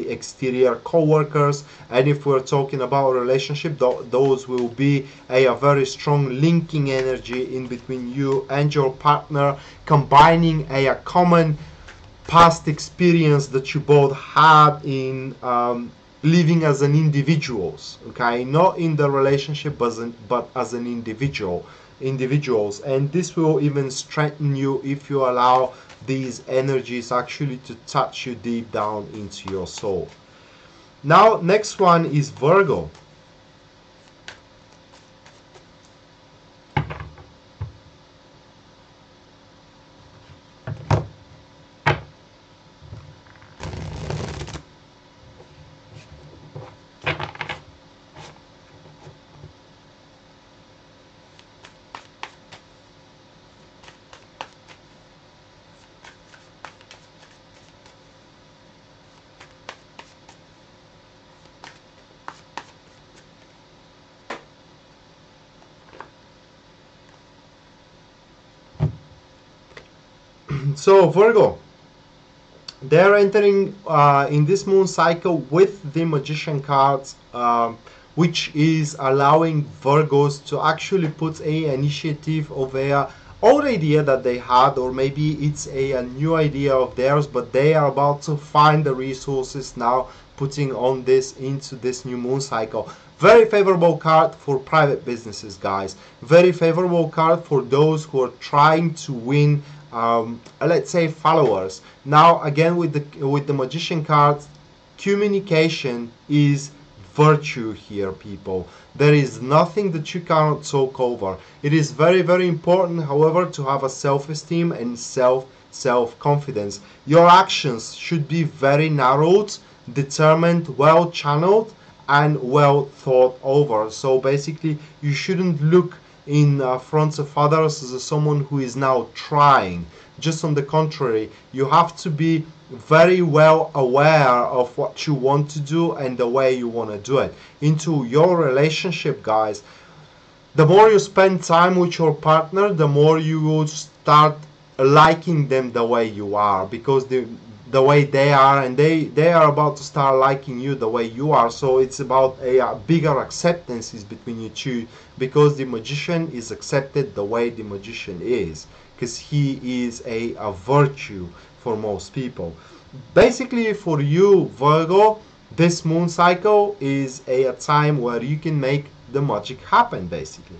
exterior co-workers. And if we're talking about a relationship, those will be a very strong linking energy in between you and your partner, combining a common past experience that you both had in living as an individuals, okay, not in the relationship but as an individuals. And this will even strengthen you if you allow these energies actually to touch you deep down into your soul. Now, next one is Virgo. So Virgo, they're entering in this moon cycle with the Magician cards, which is allowing Virgos to actually put a initiative of a old idea that they had, or maybe it's a new idea of theirs, but they are about to find the resources now, putting on this into this new moon cycle. Very favorable card for private businesses, guys. Very favorable card for those who are trying to win, let's say, followers. Now again, with the Magician cards, communication is virtue here, people. There is nothing that you cannot talk over. It is very, very important, however, to have a self-esteem and self-confidence. Your actions should be very narrowed, determined, well channeled, and well thought over. So basically, you shouldn't look in front of others as someone who is now trying. Just on the contrary, you have to be very well aware of what you want to do and the way you want to do it. Into your relationship, guys, the more you spend time with your partner, the more you will start liking them the way you are, because the way they are, and they are about to start liking you the way you are. So it's about a bigger acceptance is between you two, because the Magician is accepted the way the Magician is, because he is a virtue for most people. Basically, for you, Virgo, this moon cycle is a time where you can make the magic happen, basically.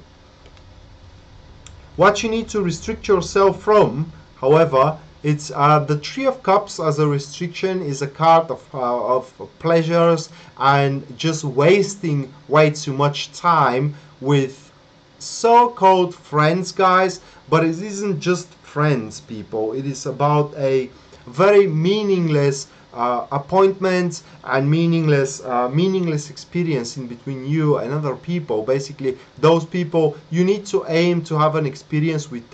What you need to restrict yourself from, however, it's the Three of Cups as a restriction is a card of pleasures and just wasting way too much time with so-called friends, guys. But it isn't just friends, people. It is about a very meaningless appointments and meaningless experience in between you and other people. Basically, those people, you need to aim to have an experience with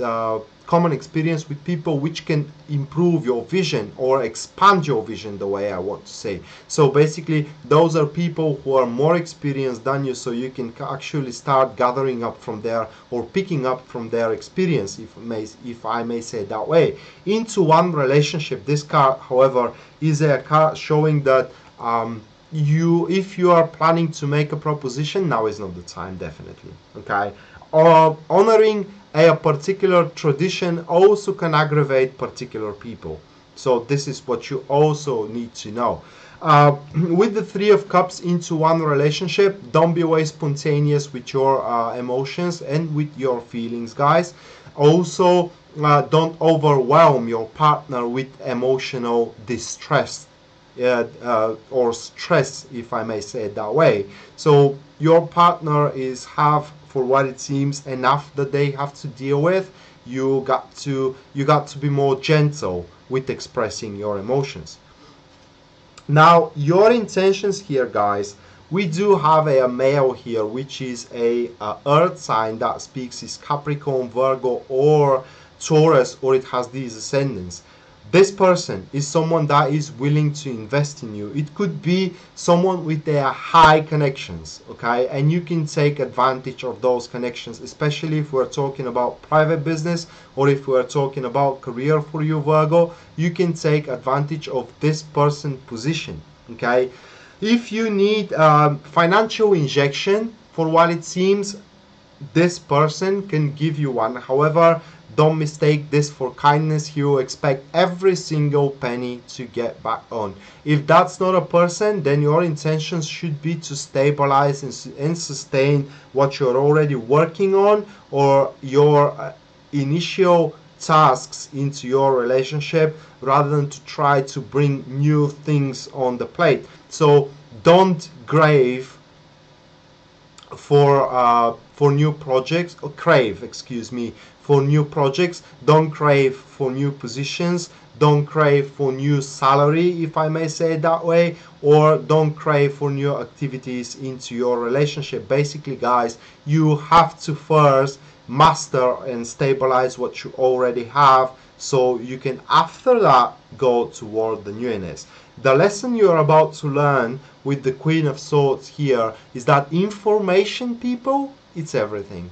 common experience with people which can improve your vision or expand your vision, the way I want to say. So basically, those are people who are more experienced than you, so you can actually start gathering up from there or picking up from their experience, if I may say it that way, into one relationship. This card, however, is a card showing that if you are planning to make a proposition, now is not the time, definitely. Okay, honoring a particular tradition also can aggravate particular people. So this is what you also need to know. With the Three of Cups into one relationship, don't be always spontaneous with your emotions and with your feelings, guys. Also, don't overwhelm your partner with emotional distress or stress, if I may say it that way. So your partner is for what it seems enough that they have to deal with. You got to be more gentle with expressing your emotions. Now, your intentions here, guys, we do have a male here, which is a earth sign that speaks is Capricorn, Virgo, or Taurus, or it has these ascendants. This person is someone that is willing to invest in you. It could be someone with their high connections, okay? And you can take advantage of those connections, especially if we're talking about private business or if we're talking about career for you, Virgo. You can take advantage of this person's position, okay? If you need financial injection, for what it seems, this person can give you one. However, don't mistake this for kindness. He will expect every single penny to get back on. If that's not a person, then your intentions should be to stabilize and sustain what you're already working on, or your initial tasks into your relationship, rather than to try to bring new things on the plate. So don't crave for new projects, or crave, excuse me, for new projects. Don't crave for new positions. Don't crave for new salary, if I may say it that way, or don't crave for new activities into your relationship. Basically, guys, you have to first master and stabilize what you already have, so you can after that go toward the newness. The lesson you're about to learn with the Queen of Swords here is that information, people, it's everything.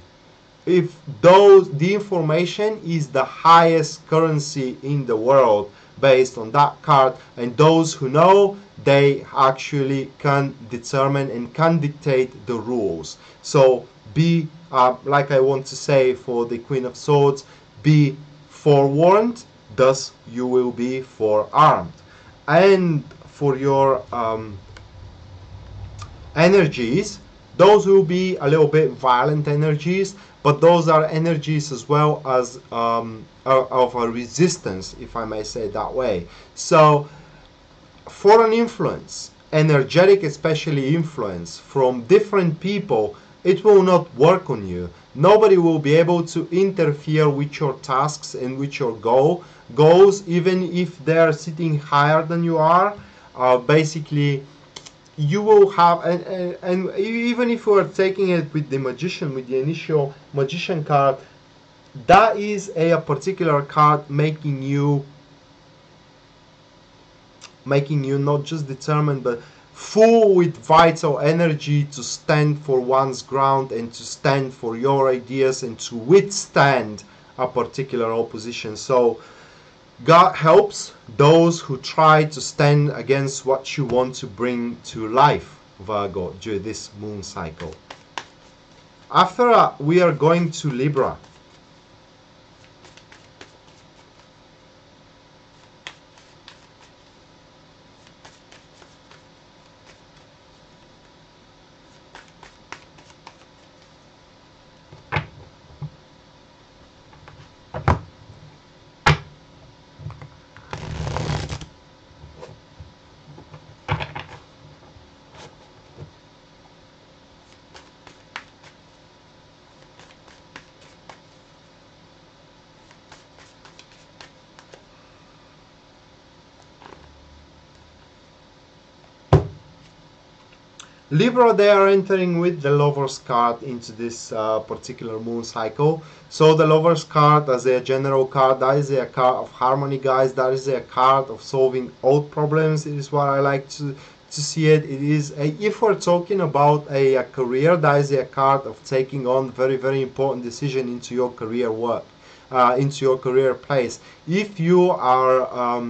If the information is the highest currency in the world based on that card, and those who know, they actually can determine and can dictate the rules. So be like I want to say for the Queen of Swords, be forewarned, thus you will be forearmed. And for your energies, those will be a little bit violent energies, but those are energies as well as of a resistance, if I may say it that way. So foreign influence, energetic especially influence from different people, it will not work on you. Nobody will be able to interfere with your tasks and with your goals, even if they're sitting higher than you are. Basically, you will have, and even if you are taking it with the magician, with the initial magician card, that is a particular card making you not just determined, but full with vital energy to stand for one's ground and to stand for your ideas and to withstand a particular opposition. So God helps those who try to stand against what you want to bring to life, Virgo, during this moon cycle. After that, we are going to Libra. Libra, they are entering with the Lover's card into this particular moon cycle. So the Lover's card, as a general card, that is a card of harmony, guys. That is a card of solving old problems. It is what I like to see it. It is if we're talking about a career, that is a card of taking on very, very important decision into your career work, into your career place. If you are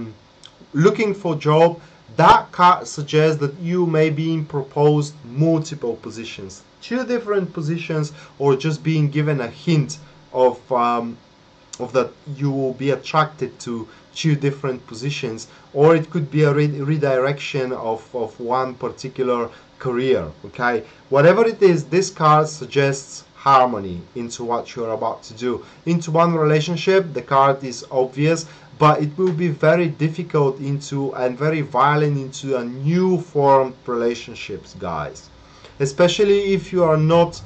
looking for job, that card suggests that you may be being proposed multiple positions, 2 different positions, or just being given a hint of that you will be attracted to 2 different positions, or it could be a redirection of one particular career. Okay, whatever it is, this card suggests harmony into what you're about to do. Into one relationship, the card is obvious, but it will be very difficult and very violent into a new formed relationships, guys. Especially if you are not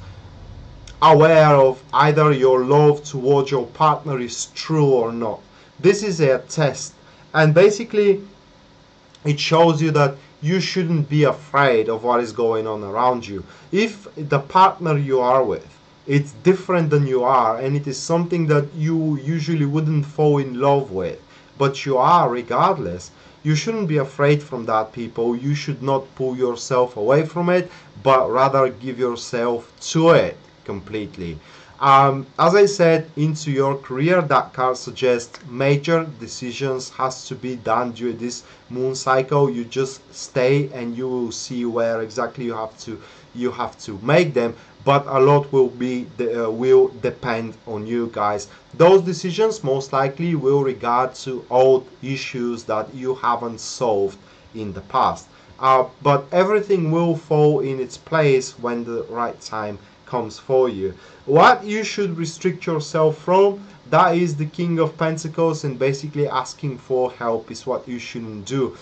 aware of either your love towards your partner is true or not. This is a test, And basically it shows you that you shouldn't be afraid of what is going on around you. If the partner you are with, it's different than you are, and it is something that you usually wouldn't fall in love with, but you are regardless, you shouldn't be afraid from that, people. You should not pull yourself away from it, but rather give yourself to it completely. As I said, into your career, that card suggests major decisions has to be done during this moon cycle. You just stay and you will see where exactly you have to make them, but a lot will depend on you guys. Those decisions most likely will regard to old issues that you haven't solved in the past. But everything will fall in its place when the right time comes for you. What you should restrict yourself from, that is the King of Pentacles, and basically asking for help is what you shouldn't do.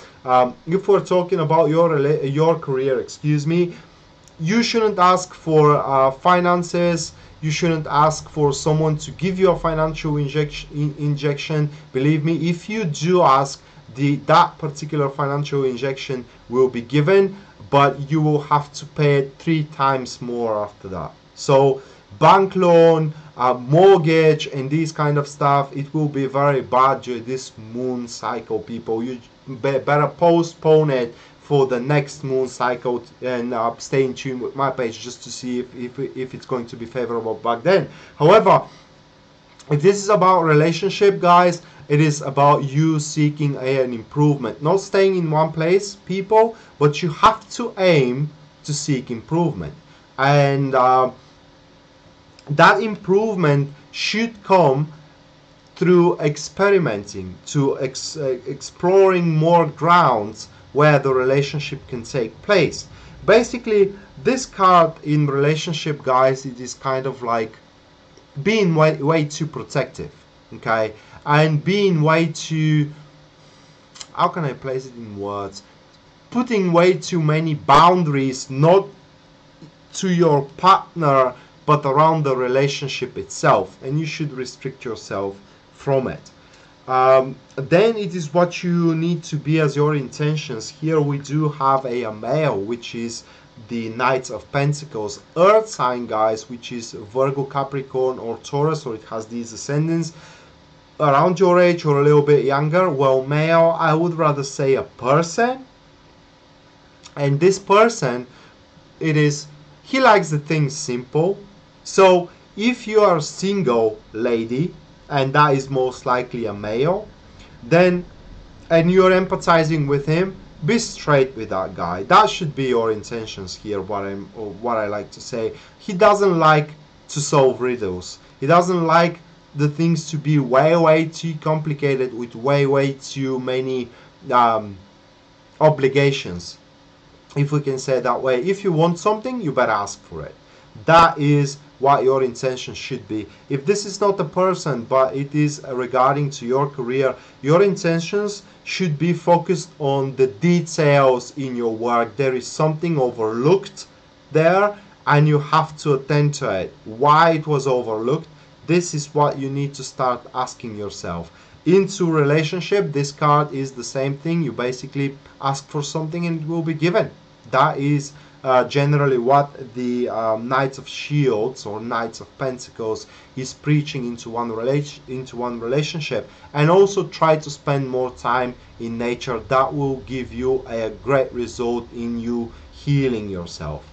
If we're talking about your career, excuse me, you shouldn't ask for finances. You shouldn't ask for someone to give you a financial injection. Believe me, if you do ask, that particular financial injection will be given, but you will have to pay it 3 times more after that. So bank loan, mortgage, and this kind of stuff, it will be very bad during this moon cycle, people. You better postpone it for the next moon cycle, and stay in tune with my page just to see if it's going to be favorable back then. However, if this is about relationship, guys, it is about you seeking an improvement, not staying in one place, people, but you have to aim to seek improvement. And that improvement should come through experimenting, to exploring more grounds where the relationship can take place. Basically, this card in relationship, guys, it is kind of like being way too protective, okay, and being way too, how can I place it in words, putting way too many boundaries, not to your partner but around the relationship itself, and you should restrict yourself from it. Then it is what you need to be as your intentions. Here we do have a male, which is the Knight of Pentacles, earth sign, guys, which is Virgo, Capricorn, or Taurus, or it has these ascendants around your age or a little bit younger. Well, male, I would rather say a person, and this person, he likes the things simple. So if you are single, lady, and that is most likely a male, then, and you're empathizing with him, be straight with that guy. That should be your intentions here, what I like to say. He doesn't like to solve riddles. He doesn't like the things to be way too complicated with way too many obligations, if we can say it that way. If you want something, you better ask for it. That is what your intention should be. If this is not a person, but it is regarding to your career, your intentions should be focused on the details in your work. There is something overlooked there, and you have to attend to it. Why it was overlooked, this is what you need to start asking yourself. Into relationship, this card is the same thing. You basically ask for something and it will be given. That is generally what the Knights of Shields or Knights of Pentacles is preaching into one relationship. And also try to spend more time in nature. That will give you a great result in you healing yourself.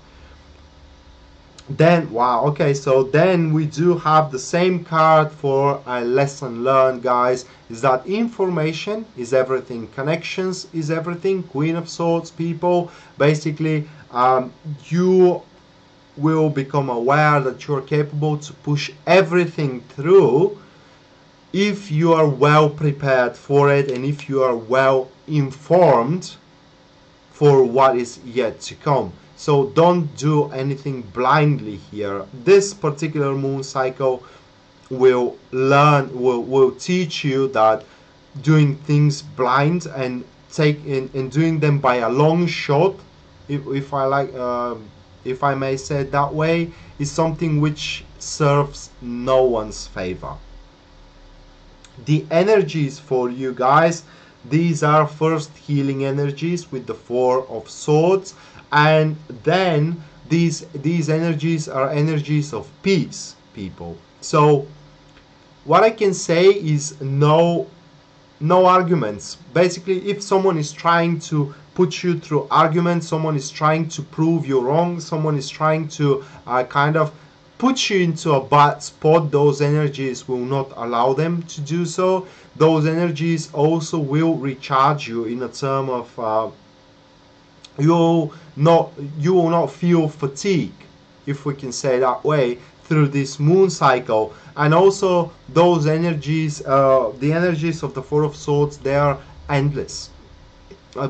Then, wow, okay, so then we do have the same card for a lesson learned, guys, is that information is everything, connections is everything. Queen of Swords, people, basically you will become aware that you're capable to push everything through if you are well prepared for it, and if you are well informed for what is yet to come. So don't do anything blindly here. This particular moon cycle will teach you that doing things blind and doing them by a long shot, if I may say it that way, is something which serves no one's favor. The energies for you guys, These are first healing energies with the Four of Swords, and then these energies are energies of peace, people. So what I can say is no arguments. Basically, if someone is trying to put you through arguments, someone is trying to prove you wrong, someone is trying to kind of put you into a bad spot, those energies will not allow them to do so. Those energies also will recharge you in a term of you will not feel fatigue, if we can say that way, through this moon cycle. And also those energies, the energies of the Four of Swords, they are endless,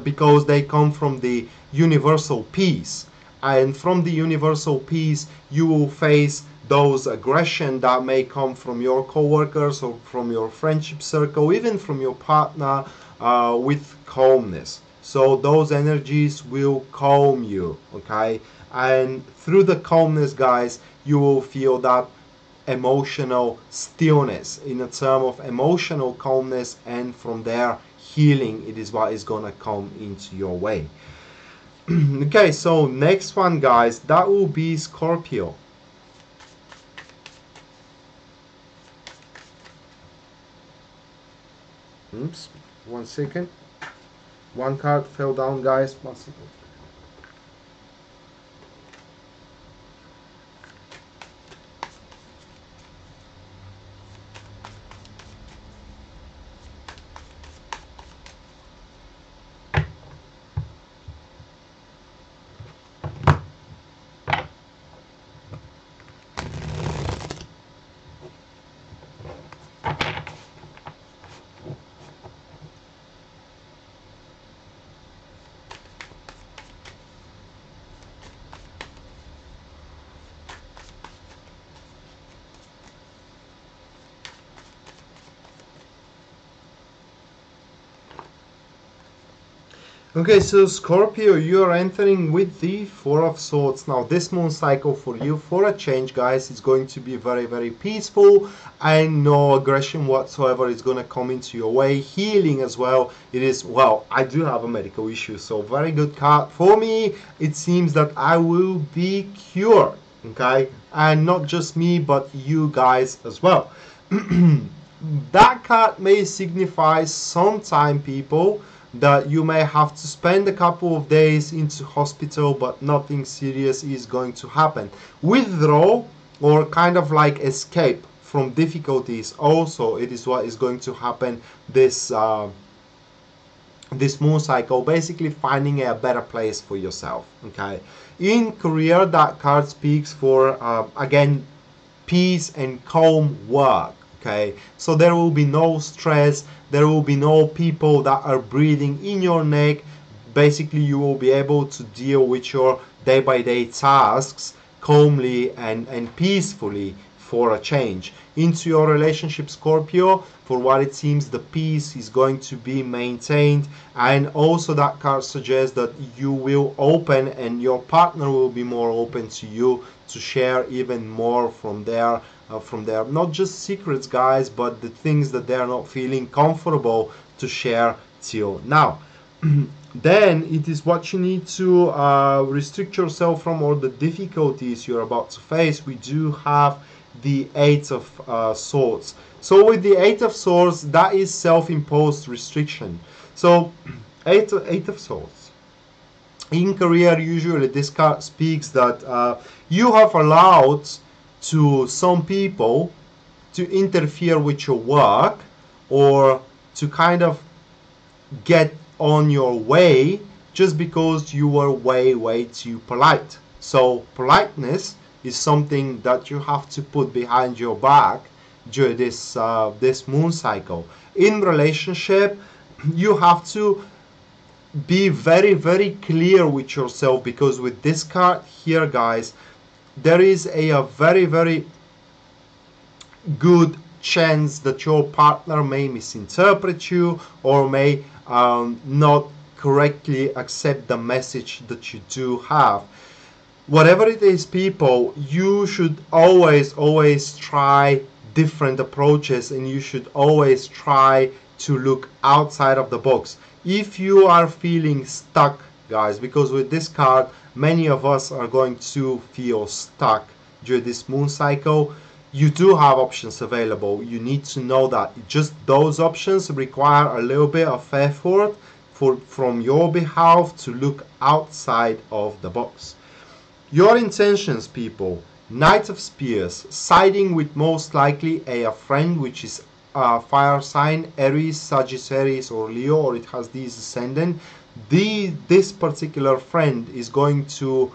because they come from the universal peace. And from the universal peace, you will face those aggression that may come from your co-workers or from your friendship circle, even from your partner, with calmness. So those energies will calm you, okay? And through the calmness, guys, you will feel that emotional stillness, in a term of emotional calmness, and from there healing, it is what is gonna come into your way. Okay, so next one, guys, that will be Scorpio. Oops, 1 second. One card fell down, guys. 1 second. Okay, so Scorpio, you are entering with the Four of Swords. Now, this moon cycle for you, for a change, guys, is going to be very, very peaceful, and no aggression whatsoever is going to come into your way. Healing as well. It is, well, I do have a medical issue, so very good card for me. It seems that I will be cured, okay? And not just me, but you guys as well. That card may signify sometime, people, that you may have to spend a couple of days into hospital, but nothing serious is going to happen. Withdrawal, or kind of like escape from difficulties, also it is what is going to happen this this moon cycle, basically finding a better place for yourself, okay? In career, that card speaks for again, peace and calm work. Okay, so there will be no stress, there will be no people that are breathing in your neck. Basically, you will be able to deal with your day-by-day tasks calmly and peacefully, for a change. Into your relationship, Scorpio, for what it seems, the peace is going to be maintained, and also that card suggests that you will open, and your partner will be more open to you, to share even more from their not just secrets, guys, but the things that they are not feeling comfortable to share till now. Then it is what you need to restrict yourself from, or the difficulties you're about to face. We do have the Eight of Swords. So with the Eight of Swords, that is self-imposed restriction. So eight of Swords. In career, usually this card speaks that you have allowed to some people to interfere with your work, or to kind of get on your way, just because you were way too polite. So politeness is something that you have to put behind your back during this this moon cycle. In relationship, you have to be very clear with yourself, because with this card here, guys, there is a very good chance that your partner may misinterpret you, or may not correctly accept the message that you do have. Whatever it is, people, you should always try different approaches, and you should always try to look outside of the box. If you are feeling stuck, guys, because with this card many of us are going to feel stuck during this moon cycle, you do have options available. You need to know that just those options require a little bit of effort from your behalf to look outside of the box. Your intentions, people: Knight of Spears, siding with most likely a friend, which is a fire sign, Aries, Sagittarius, or Leo, or it has these ascendant. This particular friend is going to,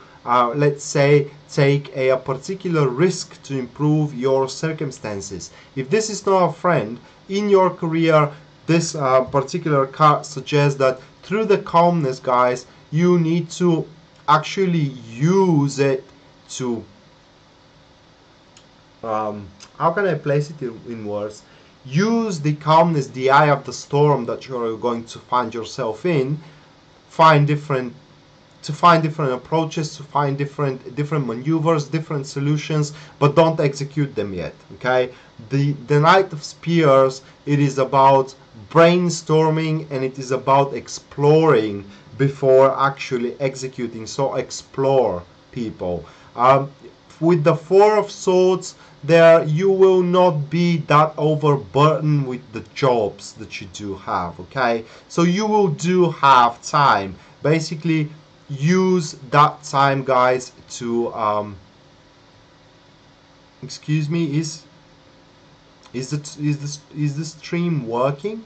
let's say, take a particular risk to improve your circumstances. If this is not a friend in your career, this particular card suggests that through the calmness, guys, you need to actually use it to how can I place it in words? Use the calmness, the eye of the storm that you're going to find yourself in, find different approaches, to find different maneuvers, different solutions, but don't execute them yet. Okay, the Knight of Spears, it is about brainstorming and it is about exploring before actually executing. So explore, people. With the Four of Swords, there you will not be that overburdened with the jobs that you do have. Okay, so you will do have time. Basically, use that time, guys, to excuse me, is the stream working?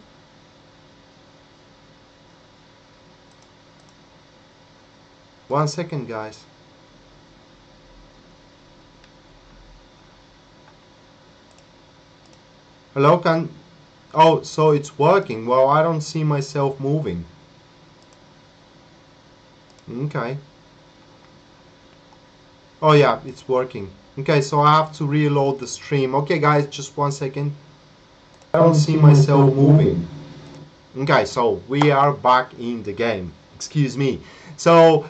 One second, guys. Hello, oh, so it's working. Well, I don't see myself moving. Okay. Oh yeah, it's working. Okay, so I have to reload the stream. Okay, guys, just one second. I don't see myself moving. Okay, so we are back in the game. Excuse me. So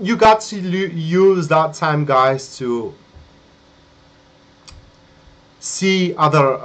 you got to use that time, guys, to see other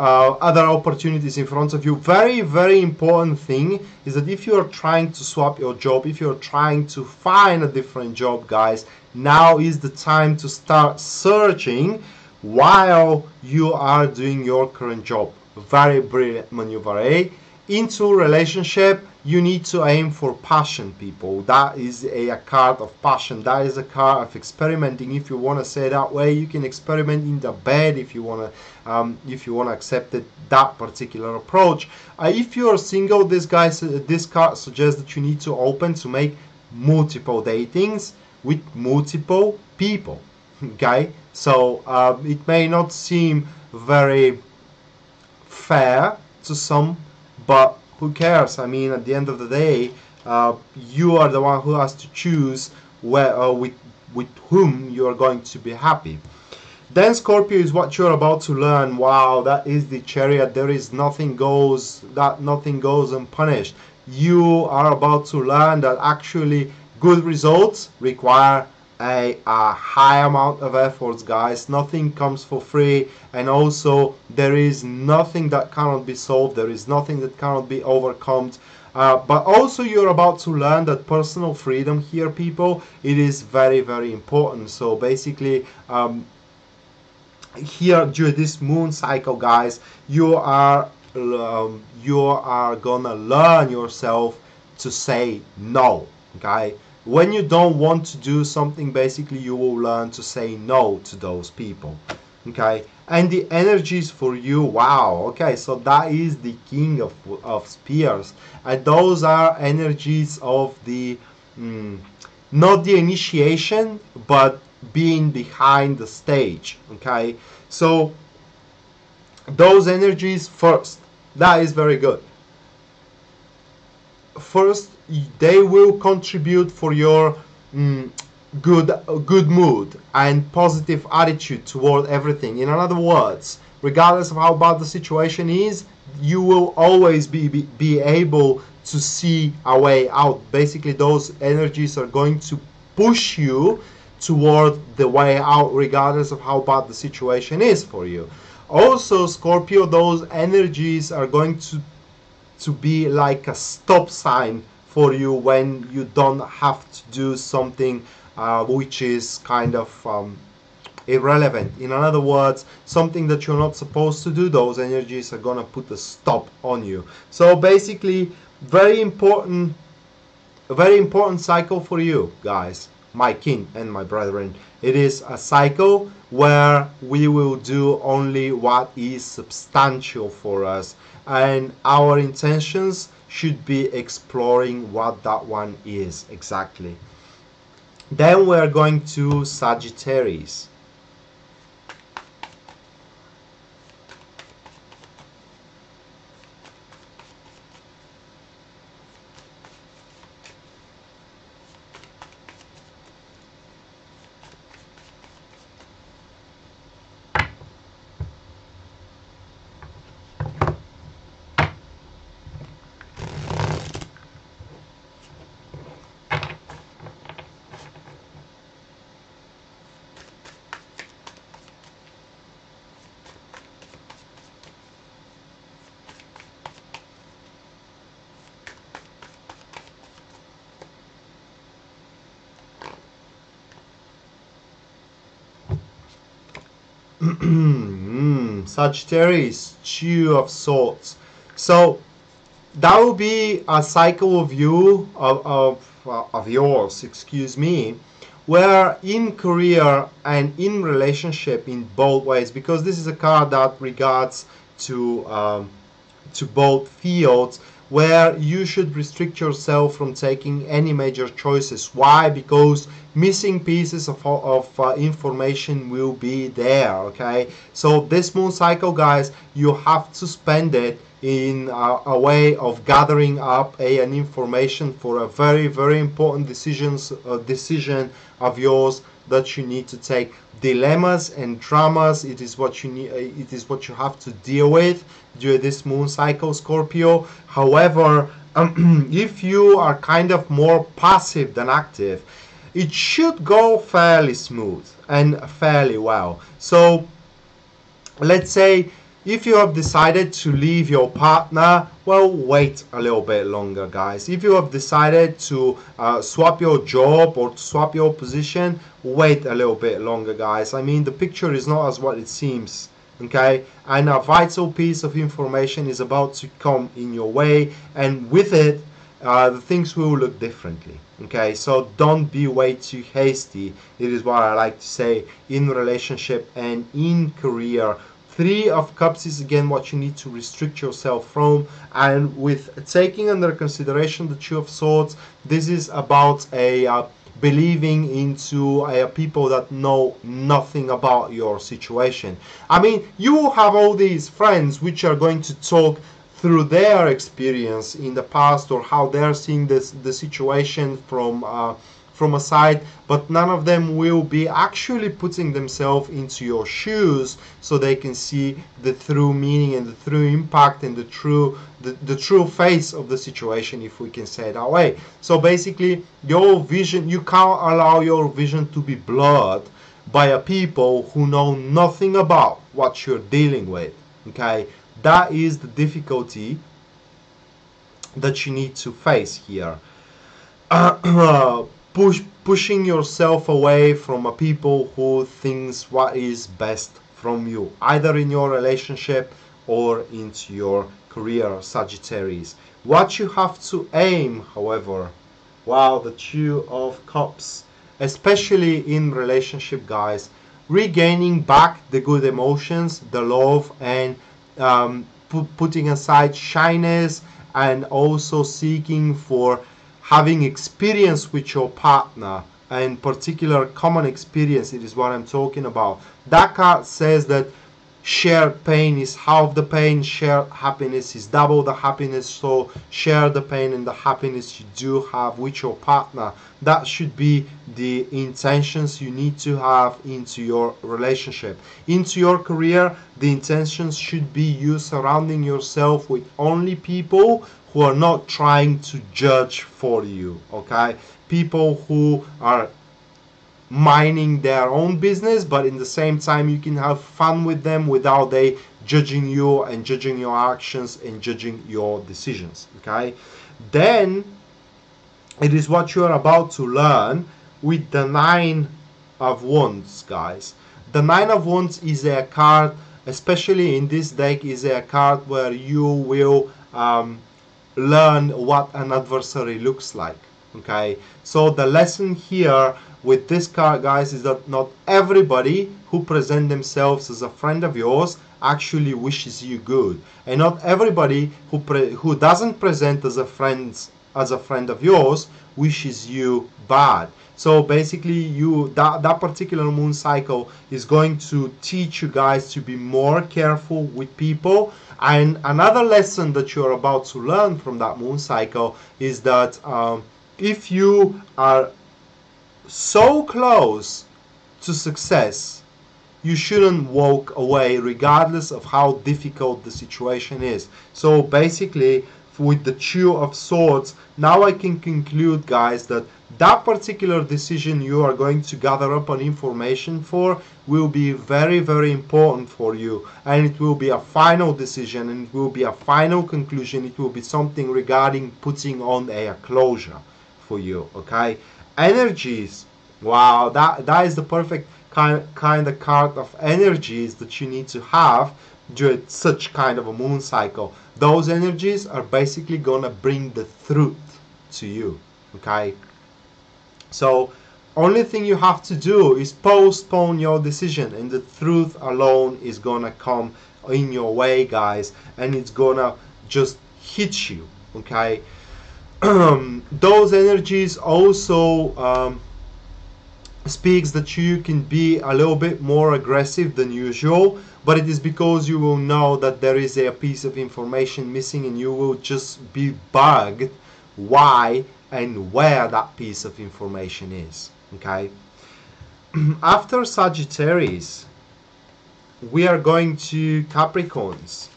opportunities in front of you. Very, very important thing is that if you are trying to swap your job, if you're trying to find a different job, guys, now is the time to start searching while you are doing your current job. Very brilliant maneuver, eh? Into relationship, you need to aim for passion, people. That is a card of passion. That is a card of experimenting. If you want to say that way, you can experiment in the bed if you want to accept it, that particular approach. If you are single, this card suggests that you need to open to make multiple datings with multiple people. Okay, so it may not seem very fair to some, but who cares? I mean, at the end of the day, you are the one who has to choose where, with whom you are going to be happy. Then Scorpio is what you're about to learn. Wow, that is the Chariot. There is nothing goes unpunished. You are about to learn that actually good results require a high amount of efforts, guys. Nothing comes for free, and also there is nothing that cannot be solved. There is nothing that cannot be overcome. But also you're about to learn that personal freedom here, people, it is very, very important. So basically here during this moon cycle, guys, you are gonna learn yourself to say no. Okay, when you don't want to do something, basically you will learn to say no to those people. Okay, and the energies for you, wow, okay, so that is the King of Spears, and those are energies of the not the initiation, but being behind the stage. Okay, so those energies first, that is very good. First, they will contribute for your good mood and positive attitude toward everything. In other words, regardless of how bad the situation is, you will always be able to see a way out. Basically, those energies are going to push you toward the way out, regardless of how bad the situation is for you. Also, Scorpio, those energies are going to to be like a stop sign for you when you don't have to do something which is kind of irrelevant. In other words, something that you're not supposed to do, those energies are gonna put a stop on you. So basically, a very important cycle for you guys, my kin and my brethren. It is a cycle where we will do only what is substantial for us, and our intentions should be exploring what that one is exactly. Then we're going to Sagittarius. Sagittarius, Two of Swords. So that will be a cycle of yours, excuse me, where in career and in relationship, in both ways, because this is a card that regards to both fields, where you should restrict yourself from taking any major choices. Why? Because missing pieces of information will be there. Okay, so this moon cycle, guys, you have to spend it in a way of gathering up an information for a very, very important decision of yours that you need to take. Dilemmas and dramas, it is what you need, it is what you have to deal with during this moon cycle, Scorpio. However, if you are kind of more passive than active, it should go fairly smooth and fairly well. So let's say if you have decided to leave your partner, well, wait a little bit longer, guys. If you have decided to swap your job or to swap your position, wait a little bit longer, guys. I mean, the picture is not as what it seems, okay? And a vital piece of information is about to come in your way, and with it, the things will look differently, okay? So don't be way too hasty. It is what I like to say in relationship and in career. Three of Cups is again what you need to restrict yourself from, and with taking under consideration the Two of Swords, this is about a believing into people that know nothing about your situation. I mean, you have all these friends which are going to talk through their experience in the past, or how they're seeing the situation from a side, but none of them will be actually putting themselves into your shoes so they can see the true meaning and the true impact and the true face of the situation, if we can say it that way. So basically, your vision, you can't allow your vision to be blurred by a people who know nothing about what you're dealing with, okay? That is the difficulty that you need to face here. Pushing yourself away from a people who thinks what is best from you, either in your relationship or into your career, Sagittarius. What you have to aim, however, wow, the Two of Cups, especially in relationship, guys, regaining back the good emotions, the love, and putting aside shyness, and also seeking for having experience with your partner, and particular common experience. It is what I'm talking about. That card says that shared pain is half the pain, shared happiness is double the happiness. So share the pain and the happiness you do have with your partner. That should be the intentions you need to have into your relationship. Into your career, the intentions should be you surrounding yourself with only people who are not trying to judge for you, okay? People who are minding their own business, but in the same time you can have fun with them without they judging you and judging your actions and judging your decisions. Okay, then it is what you are about to learn with the Nine of Wands, guys. The Nine of Wands is a card, especially in this deck, is a card where you will learn what an adversary looks like. Okay, so the lesson here with this card, guys, is that not everybody who present themselves as a friend of yours actually wishes you good, and not everybody who doesn't present as a friend of yours wishes you bad. So basically, that particular moon cycle is going to teach you guys to be more careful with people. And another lesson that you're about to learn from that moon cycle is that if you are so close to success, you shouldn't walk away regardless of how difficult the situation is. So basically, with the Two of Swords, now I can conclude, guys, that that particular decision you are going to gather up on information for will be very, very important for you, and it will be a final decision, and it will be a final conclusion. It will be something regarding putting on a closure for you. Okay, energies, wow, that is the perfect kind of card of energies that you need to have during such kind of a moon cycle. Those energies are basically gonna bring the truth to you. Okay, so only thing you have to do is postpone your decision, and the truth alone is gonna come in your way, guys, and it's gonna just hit you. Okay, those energies also speaks that you can be a little bit more aggressive than usual, but it is because you will know that there is a piece of information missing, and you will just be bugged why and where that piece of information is. Okay, after Sagittarius, we are going to Capricorns.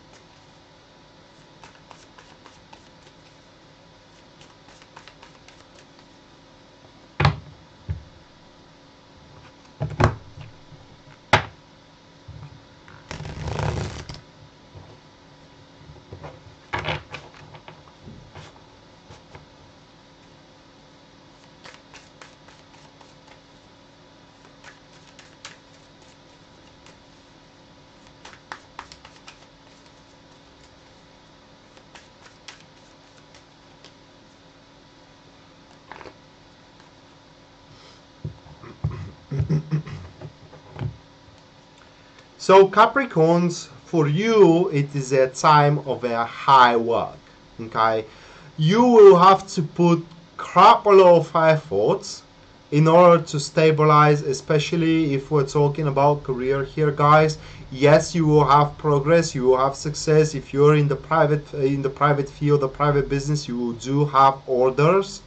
So Capricorns, for you, it is a time of a high work. Okay, you will have to put crap a lot of efforts in order to stabilize, especially if we're talking about career here, guys. Yes, you will have progress, you will have success. If you're in the private field, the private business, you will do have orders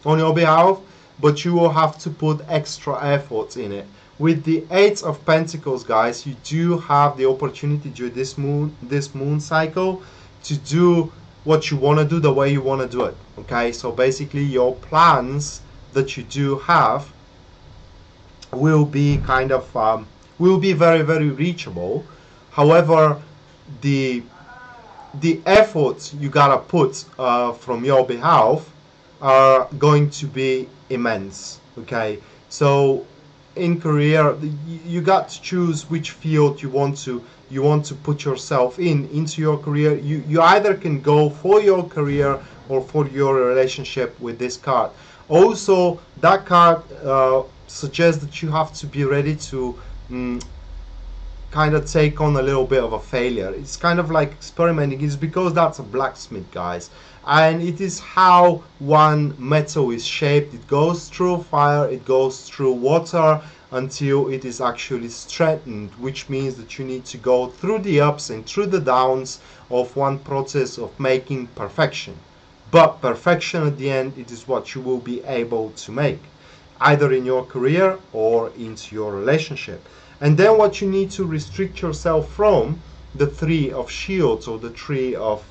on your behalf, but you will have to put extra efforts in it. With the Eight of Pentacles, guys, you do have the opportunity during this moon cycle to do what you want to do the way you want to do it. Okay, so basically your plans that you do have will be kind of will be very, very reachable. However, the efforts you gotta put from your behalf are going to be immense. Okay, so in career, you got to choose which field you want to put yourself into your career. You either can go for your career or for your relationship with this card. Also, that card suggests that you have to be ready to kind of take on a little bit of a failure. It's kind of like experimenting. It's because that's a blacksmith, guys, and it is how one metal is shaped. It goes through fire, it goes through water until it is actually strengthened, which means that you need to go through the ups and through the downs of one process of making perfection. But perfection at the end, it is what you will be able to make, either in your career or into your relationship. And then what you need to restrict yourself from, the Three of Shields or the Three of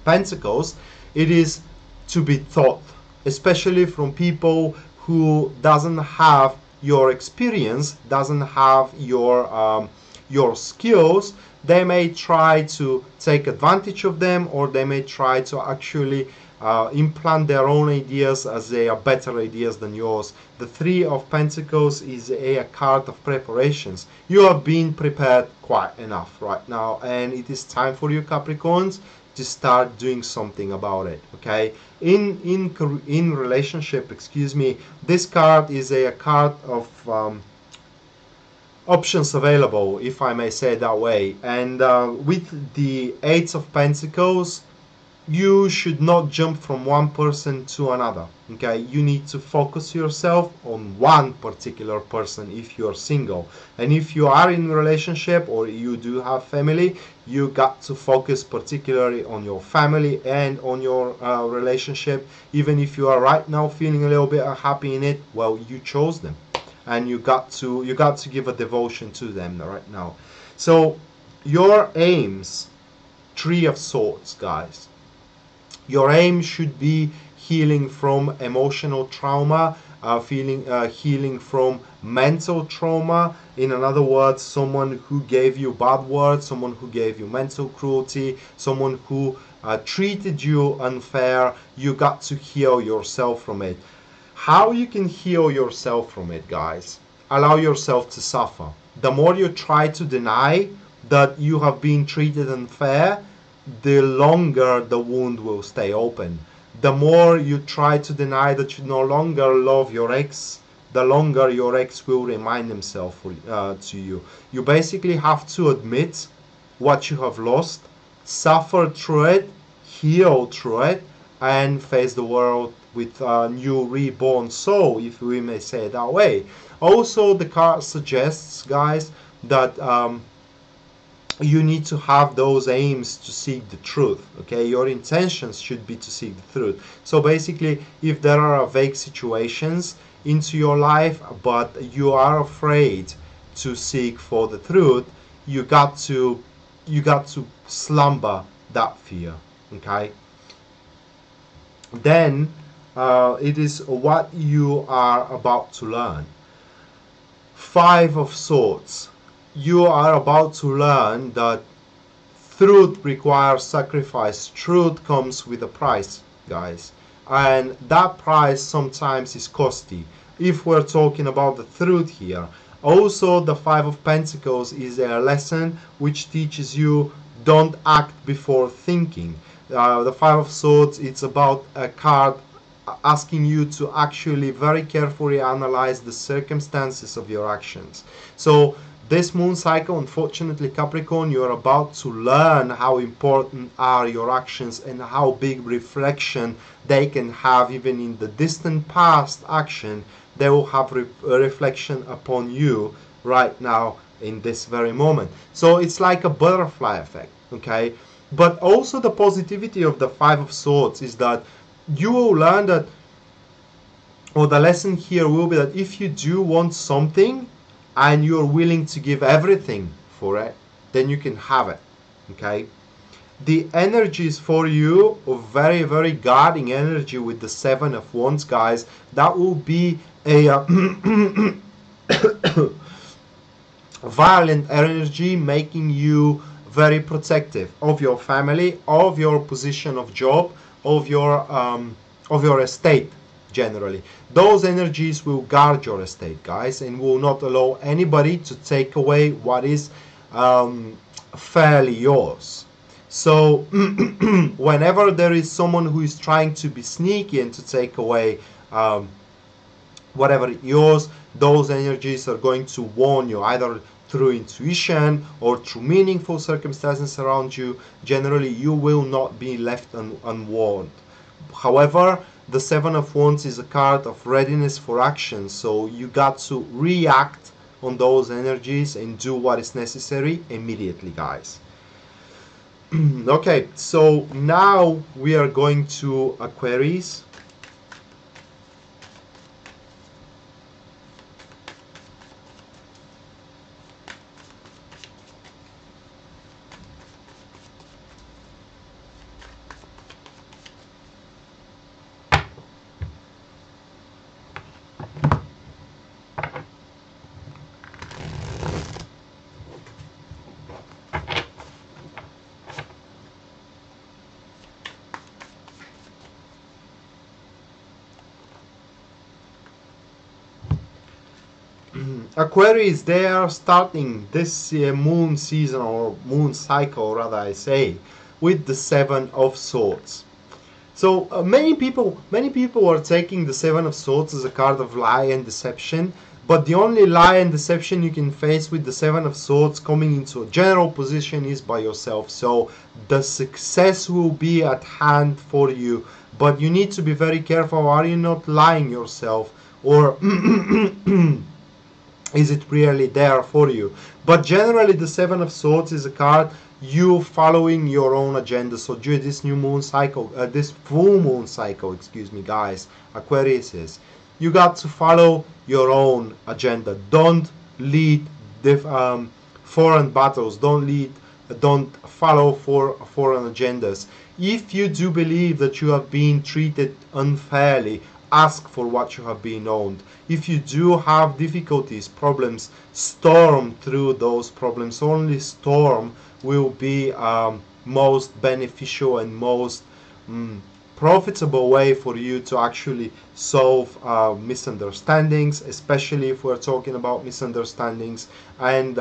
Pentacles, it is to be taught, especially from people who doesn't have your experience, doesn't have your skills, they may try to take advantage of them, or they may try to actually implant their own ideas as they are better ideas than yours. The Three of Pentacles is a card of preparations. You have been prepared quite enough right now, and it is time for you, Capricorns, to start doing something about it. Okay, in relationship, excuse me, this card is a card of options available, if I may say it that way. And with the Eight of Pentacles, you should not jump from one person to another. Okay, you need to focus yourself on one particular person if you're single, and if you are in a relationship or you do have family, you got to focus particularly on your family and on your relationship. Even if you are right now feeling a little bit unhappy in it, well, you chose them, and you got to give a devotion to them right now. So your aims, Three of Swords, guys. Your aim should be healing from emotional trauma, healing from mental trauma. In other words, someone who gave you bad words, someone who gave you mental cruelty, someone who treated you unfair. You got to heal yourself from it. How you can heal yourself from it, guys? Allow yourself to suffer. The more you try to deny that you have been treated unfair, the longer the wound will stay open. The more you try to deny that you no longer love your ex, the longer your ex will remind himself to you. You basically have to admit what you have lost, suffer through it, heal through it, and face the world with a new reborn soul, if we may say it that way. Also, the card suggests, guys, that you need to have those aims to seek the truth. Okay, your intentions should be to seek the truth. So basically, if there are vague situations into your life, but you are afraid to seek for the truth, you got to slumber that fear. Okay, then it is what you are about to learn. Five of Swords. You are about to learn that truth requires sacrifice. Truth comes with a price, guys, and that price sometimes is costly, if we're talking about the truth here. Also, the Five of Pentacles is a lesson which teaches you don't act before thinking. The Five of Swords, it's about a card asking you to actually very carefully analyze the circumstances of your actions. So this moon cycle, unfortunately, Capricorn, you are about to learn how important are your actions and how big reflection they can have. Even in the distant past action, they will have a reflection upon you right now in this very moment. So it's like a butterfly effect, okay? But also the positivity of the Five of Swords is that you will learn that, or the lesson here will be that if you do want something, and you're willing to give everything for it, then you can have it. Okay, the energies for you of very, very guarding energy with the Seven of Wands, guys. That will be a violent energy, making you very protective of your family, of your position of job, of your estate. Generally, those energies will guard your estate, guys, and will not allow anybody to take away what is fairly yours. So whenever there is someone who is trying to be sneaky and to take away whatever is yours, those energies are going to warn you, either through intuition or through meaningful circumstances around you. Generally, you will not be left unwarned. However, the Seven of Wands is a card of readiness for action, so you got to react on those energies and do what is necessary immediately, guys. Okay, so now we are going to Aquarius. Aquarius, they are starting this moon season, or moon cycle rather I say, with the Seven of Swords. So many people are taking the Seven of Swords as a card of lie and deception, but the only lie and deception you can face with the Seven of Swords coming into a general position is by yourself. So the success will be at hand for you, but you need to be very careful. Are you not lying yourself, or is it really there for you? But generally the Seven of Swords is a card you following your own agenda. So during this new moon cycle, this full moon cycle, excuse me guys, Aquarius is, you got to follow your own agenda. Don't lead foreign battles. Don't follow foreign agendas. If you do believe that you have been treated unfairly, ask for what you have been owed. If you do have difficulties, problems, storm through those problems. Only storm will be most beneficial and most profitable way for you to actually solve misunderstandings, especially if we're talking about misunderstandings and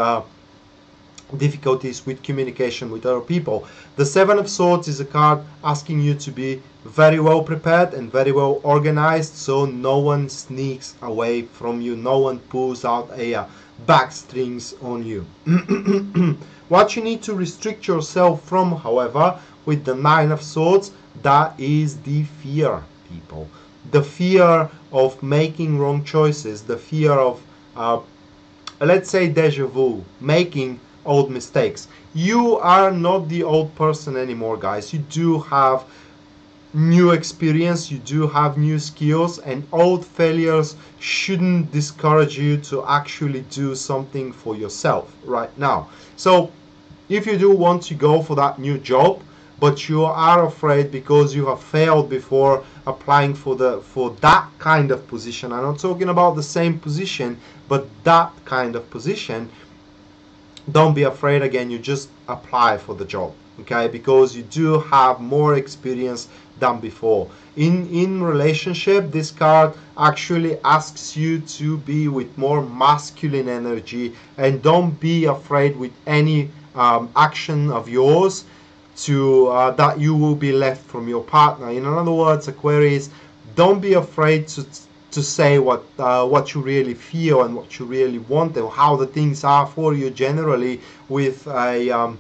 difficulties with communication with other people. The Seven of Swords is a card asking you to be very well prepared and very well organized, so no one sneaks away from you, no one pulls out a backstrings on you. What you need to restrict yourself from, however, with the Nine of Swords, that is the fear, people. The fear of making wrong choices, the fear of, let's say, deja vu, making old mistakes. You are not the old person anymore, guys. You do have new experience, you do have new skills, and old failures shouldn't discourage you to actually do something for yourself right now. So if you do want to go for that new job, but you are afraid because you have failed before applying for that kind of position, I'm not talking about the same position, but that kind of position, don't be afraid. Again, you just apply for the job, okay, because you do have more experience than before. In relationship, this card actually asks you to be with more masculine energy, and don't be afraid with any action of yours to that you will be left from your partner. In other words, Aquarius, don't be afraid to say what you really feel and what you really want, and how the things are for you generally, with a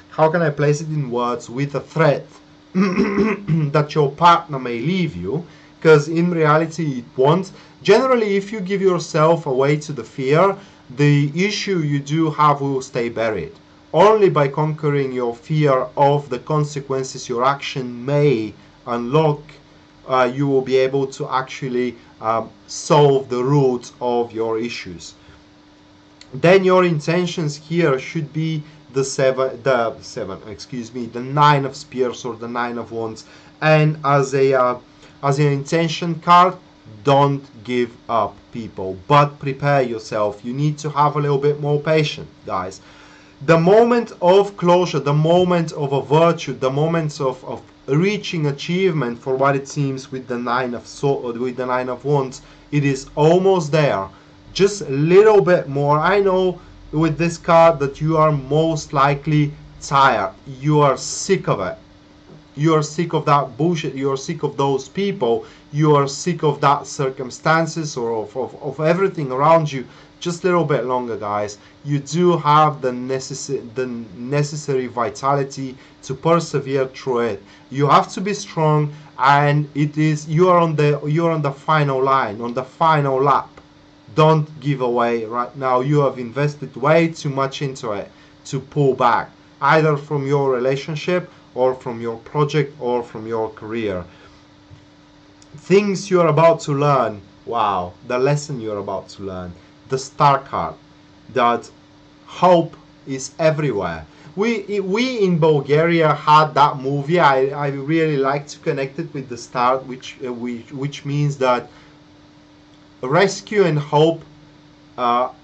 how can I place it in words, with a threat that your partner may leave you, because in reality it won't. Generally, if you give yourself away to the fear, the issue you do have will stay buried. Only by conquering your fear of the consequences your action may unlock, you will be able to actually solve the root of your issues. Then your intentions here should be the Nine of Spears or the Nine of Wands. And as an intention card, don't give up, people, but prepare yourself. You need to have a little bit more patience, guys. The moment of closure, the moment of a virtue, the moments of reaching achievement, for what it seems with the Nine of Wands, it is almost there. Just a little bit more. I know with this card that you are most likely tired. You are sick of it. You are sick of that bullshit. You are sick of those people. You are sick of that circumstances or of everything around you. Just a little bit longer, guys. You do have the necessary vitality to persevere through it. You have to be strong, and you are on the final line, on the final lap. Don't give away right now. You have invested way too much into it to pull back, either from your relationship or from your project or from your career. Things you're about to learn. Wow, the lesson you're about to learn. The Star card, that hope is everywhere. We in Bulgaria had that movie. I really like to connect it with the star, which means that rescue and hope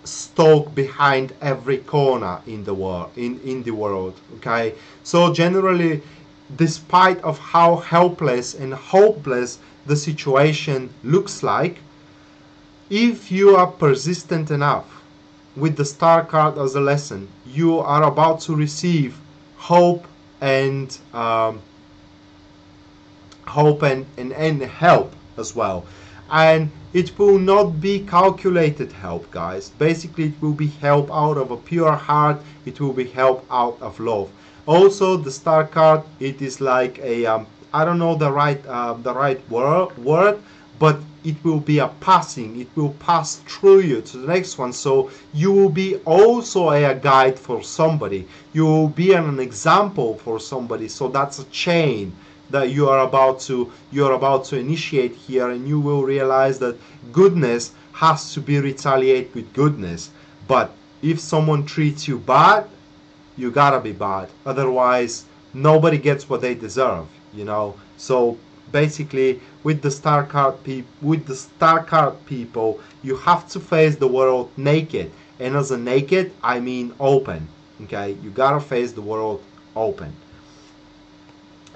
stalk behind every corner in the world. Okay, so generally, despite of how helpless and hopeless the situation looks like, if you are persistent enough, with the star card as a lesson. You are about to receive hope and and help as well. And it will not be calculated help, guys. Basically, it will be help out of a pure heart. It will be help out of love. Also, the star card, it is like a I don't know the right word, but it will be a passing. It will pass through you to the next one. So you will be also a guide for somebody. You will be an example for somebody. So that's a chain that you are about to initiate here, and you will realize that goodness has to be retaliated with goodness. But if someone treats you bad, you gotta be bad. Otherwise, nobody gets what they deserve. You know. So basically, with the star card people, you have to face the world naked. And as a naked, I mean open. Okay, you gotta face the world open.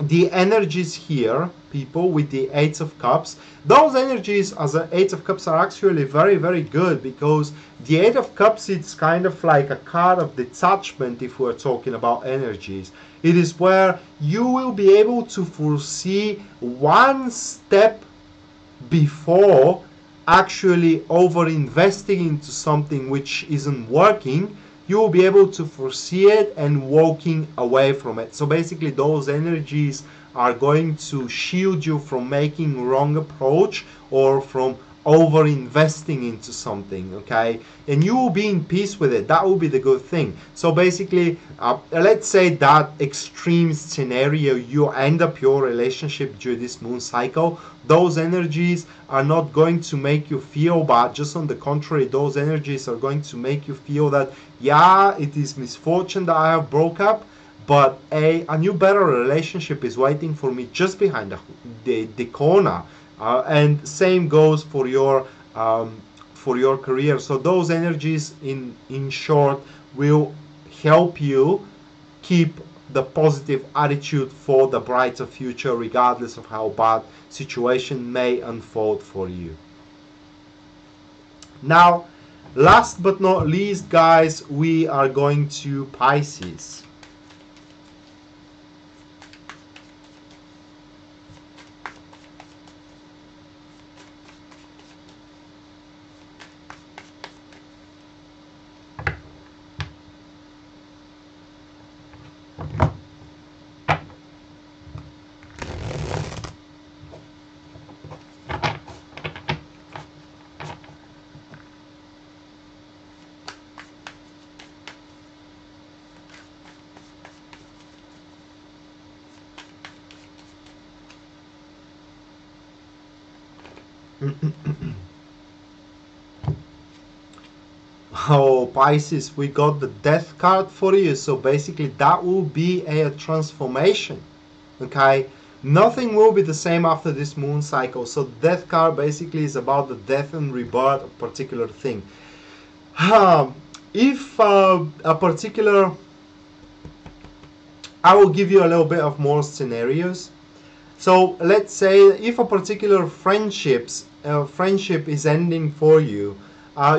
The energies here, people, with the Eight of Cups, those energies as an Eight of Cups are actually very, very good, because the Eight of Cups, it's kind of like a card of detachment if we're talking about energies. It is where you will be able to foresee one step before actually over investing into something which isn't working. You will be able to foresee it and walking away from it. So basically, those energies are going to shield you from making wrong approach or from over investing into something, okay? And you will be in peace with it. That will be the good thing. So basically, let's say that extreme scenario, you end up your relationship during this moon cycle. Those energies are not going to make you feel bad. Just on the contrary, those energies are going to make you feel that, yeah, it is misfortune that I have broke up, but a new better relationship is waiting for me just behind the corner. And same goes for your career. So those energies, in short, will help you keep the positive attitude for the brighter future, regardless of how bad situation may unfold for you. Now, last but not least, guys, we are going to Pisces. Oh, Pisces, we got the Death card for you. So basically, that will be a transformation. Okay, nothing will be the same after this moon cycle. So Death card basically is about the death and rebirth of a particular thing. If a particular, I will give you a little bit of more scenarios. So let's say if a particular friendship is ending for you,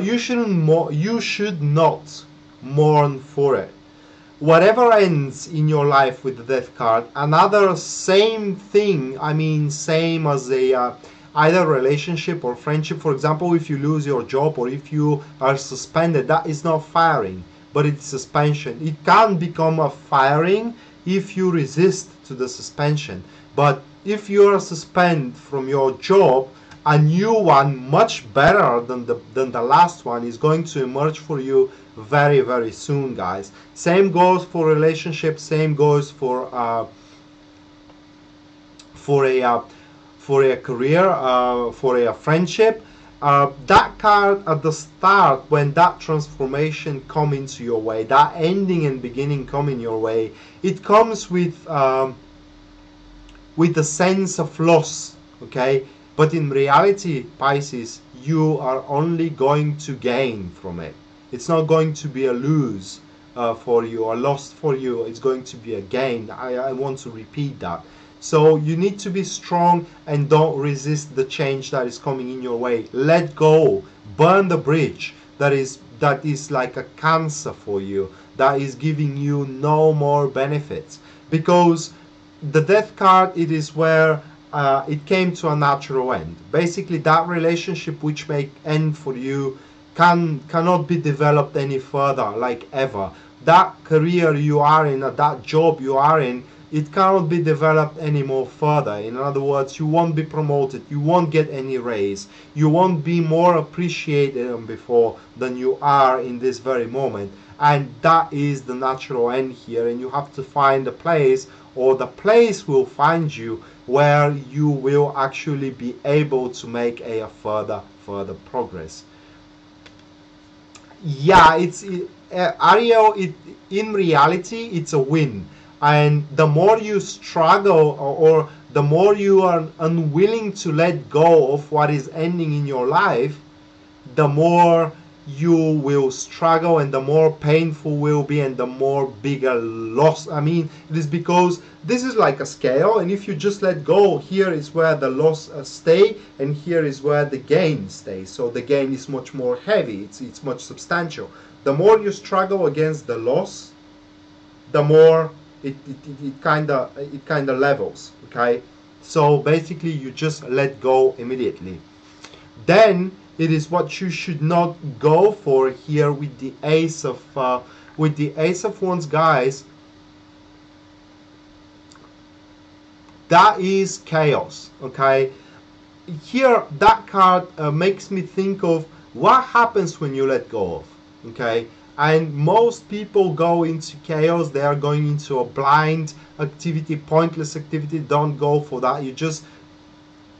you should not mourn for it. Whatever ends in your life with the Death card, another same thing, I mean same as a either relationship or friendship. For example, if you lose your job or if you are suspended, that is not firing, but it's suspension. It can become a firing if you resist to the suspension. But if you are suspended from your job, a new one, much better than the last one, is going to emerge for you very, very soon, guys. Same goes for relationships. Same goes for a career, for a friendship. That card at the start, when that transformation come into your way, that ending and beginning come in your way, it comes with a sense of loss, okay? But in reality, Pisces, you are only going to gain from it. It's not going to be a lose for you or lost for you. It's going to be a gain. I want to repeat that. So you need to be strong and don't resist the change that is coming in your way. Let go. Burn the bridge. that is like a cancer for you, that is giving you no more benefits. Because the death card, it is where it came to a natural end. Basically, that relationship which may end for you cannot be developed any further, like ever. That career you are in, that job you are in, it cannot be developed any more further. In other words, you won't be promoted, you won't get any raise, you won't be more appreciated than before than you are in this very moment. And that is the natural end here, and you have to find a place, or the place will find you, where you will actually be able to make a further progress. Yeah, Ariel, in reality, it's a win. And the more you struggle, or the more you are unwilling to let go of what is ending in your life, the more you will struggle, and the more painful will be, and the more bigger loss. I mean, it is because this is like a scale, and if you just let go, here is where the loss stay, and here is where the gain stays. So the gain is much more heavy, it's much substantial. The more you struggle against the loss, the more it kind of levels. Okay, so basically you just let go immediately. Then it is what you should not go for here with the Ace of Wands, guys. That is chaos. Okay, here that card makes me think of what happens when you let go of. Okay, and most people go into chaos. They are going into a blind activity, pointless activity. Don't go for that. You just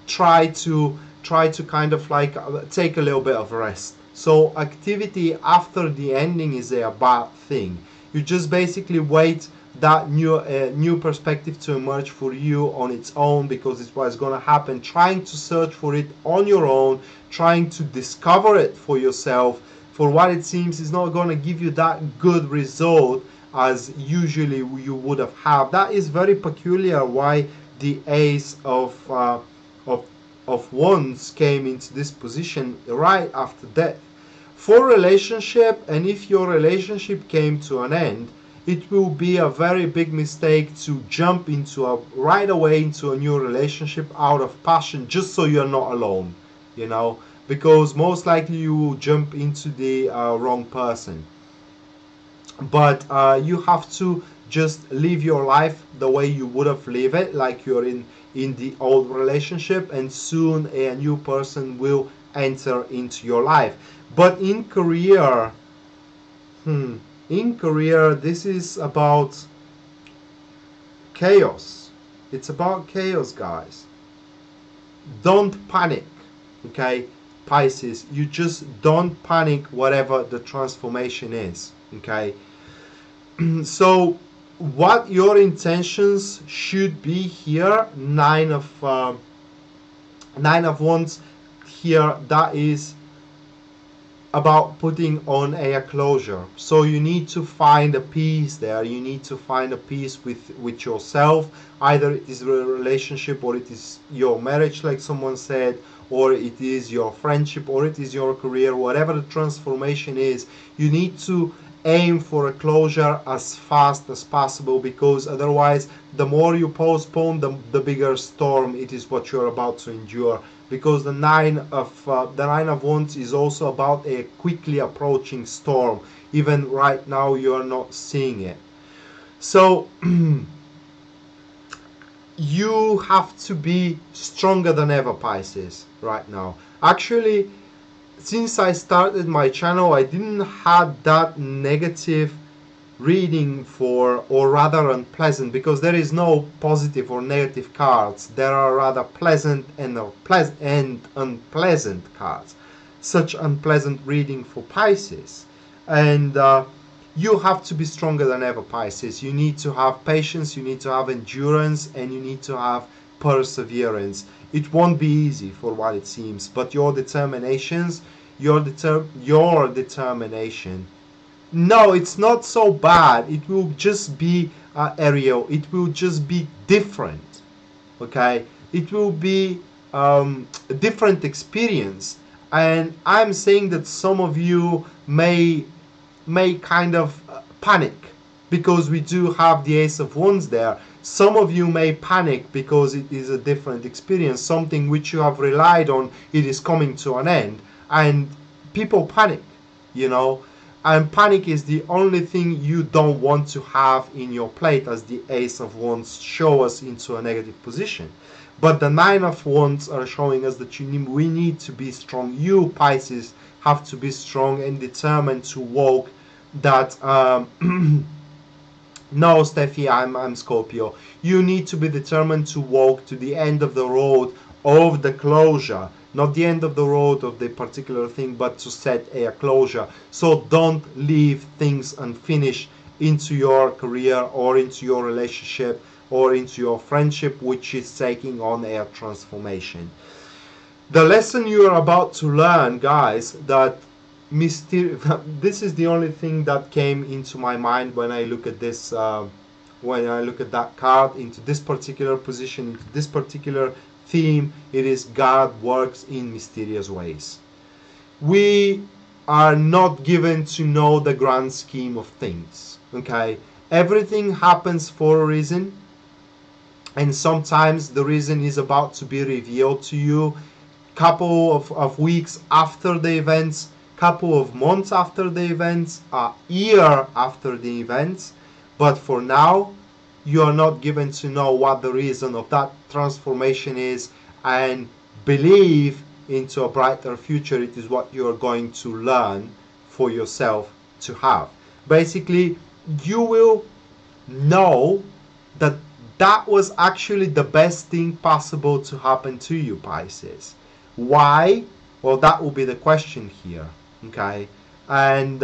try to kind of like take a little bit of rest. So activity after the ending is a bad thing. You just basically wait that new perspective to emerge for you on its own, because it's what's going to happen. Trying to search for it on your own, trying to discover it for yourself, for what it seems is not going to give you that good result as usually you would have had. That is very peculiar why the Ace of Wands came into this position right after death. For relationship, and if your relationship came to an end, it will be a very big mistake to jump right away into a new relationship out of passion, just so you're not alone, you know, because most likely you will jump into the wrong person. But you have to just live your life the way you would have lived it, like you're in the old relationship, and soon a new person will enter into your life. But in career, this is about chaos. It's about chaos, guys. Don't panic, okay, Pisces. You just don't panic whatever the transformation is, okay. So what your intentions should be here, Nine of Wands here, that is about putting on a closure. So you need to find a peace there. You need to find a peace with yourself. Either it is a relationship, or it is your marriage, like someone said, or it is your friendship, or it is your career. Whatever the transformation is, you need to aim for a closure as fast as possible, because otherwise the more you postpone, the bigger storm it is what you're about to endure. Because the Nine of Wands is also about a quickly approaching storm. Even right now you are not seeing it. So you have to be stronger than ever, Pisces, right now. Actually, since I started my channel, I didn't have that negative reading for, or rather unpleasant, because there is no positive or negative cards. There are rather pleasant and unpleasant cards. Such unpleasant reading for Pisces. And you have to be stronger than ever, Pisces. You need to have patience, you need to have endurance, and you need to have perseverance. It won't be easy for what it seems, but your determination, no, it's not so bad. It will just be Ariel. It will just be different. Okay, it will be a different experience, And I'm saying that some of you may kind of panic because we do have the Ace of Wands there. Some of you may panic because it is a different experience, something which you have relied on, it is coming to an end, and people panic, you know. And panic is the only thing you don't want to have in your plate, as the Ace of Wands show us into a negative position. But the Nine of Wands are showing us that we need to be strong. You, Pisces, have to be strong and determined to walk that no, Steffi, I'm Scorpio. You need to be determined to walk to the end of the road of the closure, not the end of the road of the particular thing, but to set a closure. So don't leave things unfinished into your career or into your relationship or into your friendship, which is taking on a transformation. The lesson you are about to learn, guys, that this is the only thing that came into my mind when I look at this, when I look at that card, into this particular position, into this particular theme. It is God works in mysterious ways. We are not given to know the grand scheme of things, okay? Everything happens for a reason, and sometimes the reason is about to be revealed to you couple of weeks after the events, couple of months after the events, a year after the events. But for now, you are not given to know what the reason of that transformation is, and believe into a brighter future. It is what you are going to learn for yourself to have. Basically, you will know that that was actually the best thing possible to happen to you, Pisces. Why? Well, that will be the question here, okay? And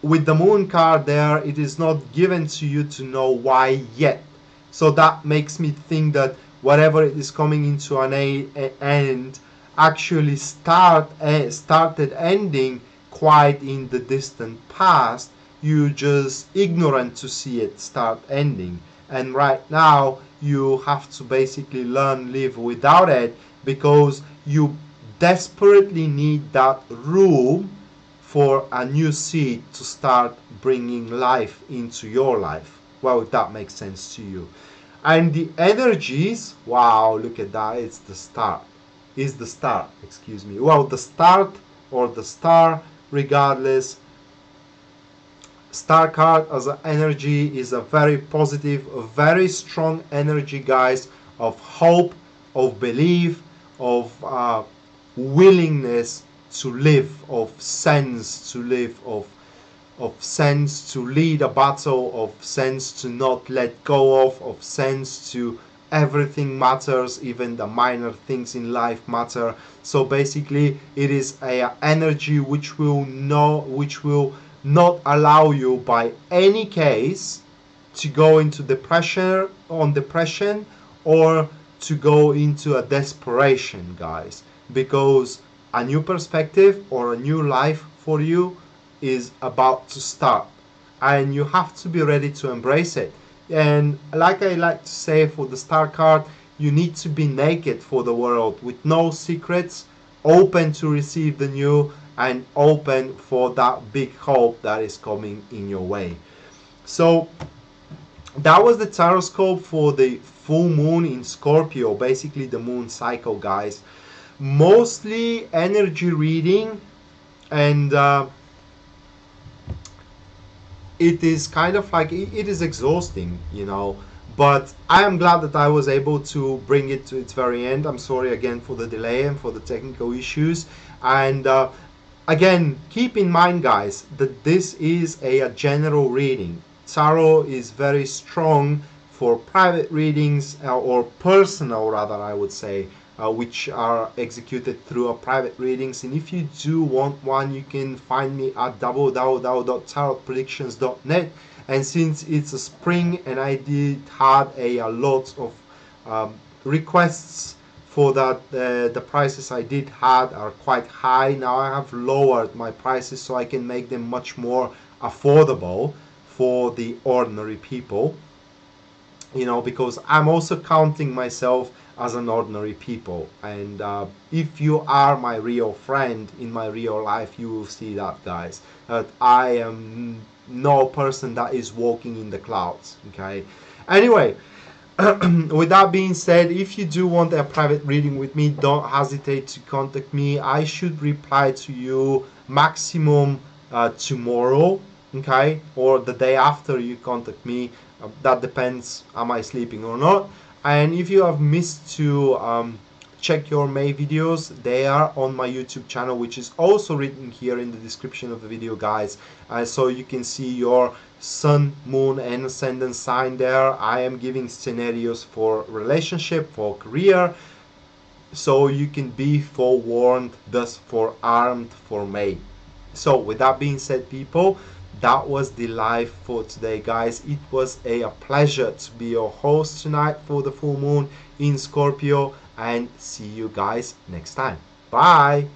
with the Moon card there, it is not given to you to know why yet. So that makes me think that whatever is coming into an end actually started ending quite in the distant past. You just ignorant to see it start ending. And right now, you have to basically learn live without it, because you desperately need that room for a new seed to start bringing life into your life. Well, if that makes sense to you. And the energies, wow, look at that, it's the start. Is the start, excuse me. Well, the start or the star, regardless, star card as an energy is a very positive, a very strong energy, guys, of hope, of belief, of willingness to live, of sense to live, of sense to lead a battle, of sense to not let go of sense to everything matters, even the minor things in life matter. So basically, it is a energy which will not allow you by any case to go into depression or to go into a desperation, guys, because a new perspective or a new life for you is about to start, and you have to be ready to embrace it. And like I like to say for the star card, you need to be naked for the world, with no secrets, open to receive the new, and open for that big hope that is coming in your way. So that was the tarot scope for the full moon in Scorpio, basically the moon cycle, guys. Mostly energy reading, and it is kind of like, it is exhausting, you know, but I am glad that I was able to bring it to its very end. I'm sorry again for the delay and for the technical issues. And again, keep in mind, guys, that this is a general reading. Tarot is very strong for private readings, or personal rather, I would say, which are executed through a private readings. And if you do want one, you can find me at www.tarotpredictions.net. And since it's a spring and I had a lot of requests for that, the prices I did had are quite high. Now I have lowered my prices so I can make them much more affordable for the ordinary people. you know, because I'm also counting myself as an ordinary people. And if you are my real friend in my real life, you will see that, guys, that I am no person that is walking in the clouds. Okay, anyway, with that being said, if you do want a private reading with me, don't hesitate to contact me. I should reply to you maximum tomorrow, okay, or the day after you contact me. That depends, am I sleeping or not. And if you have missed to check your May videos, they are on my YouTube channel, which is also written here in the description of the video, guys. So you can see your sun, moon and ascendant sign there. I am giving scenarios for relationship, for career, so you can be forewarned, thus forearmed for May. So with that being said, people, that was the live for today, guys. It was a pleasure to be your host tonight for the full moon in Scorpio, and see you guys next time. Bye.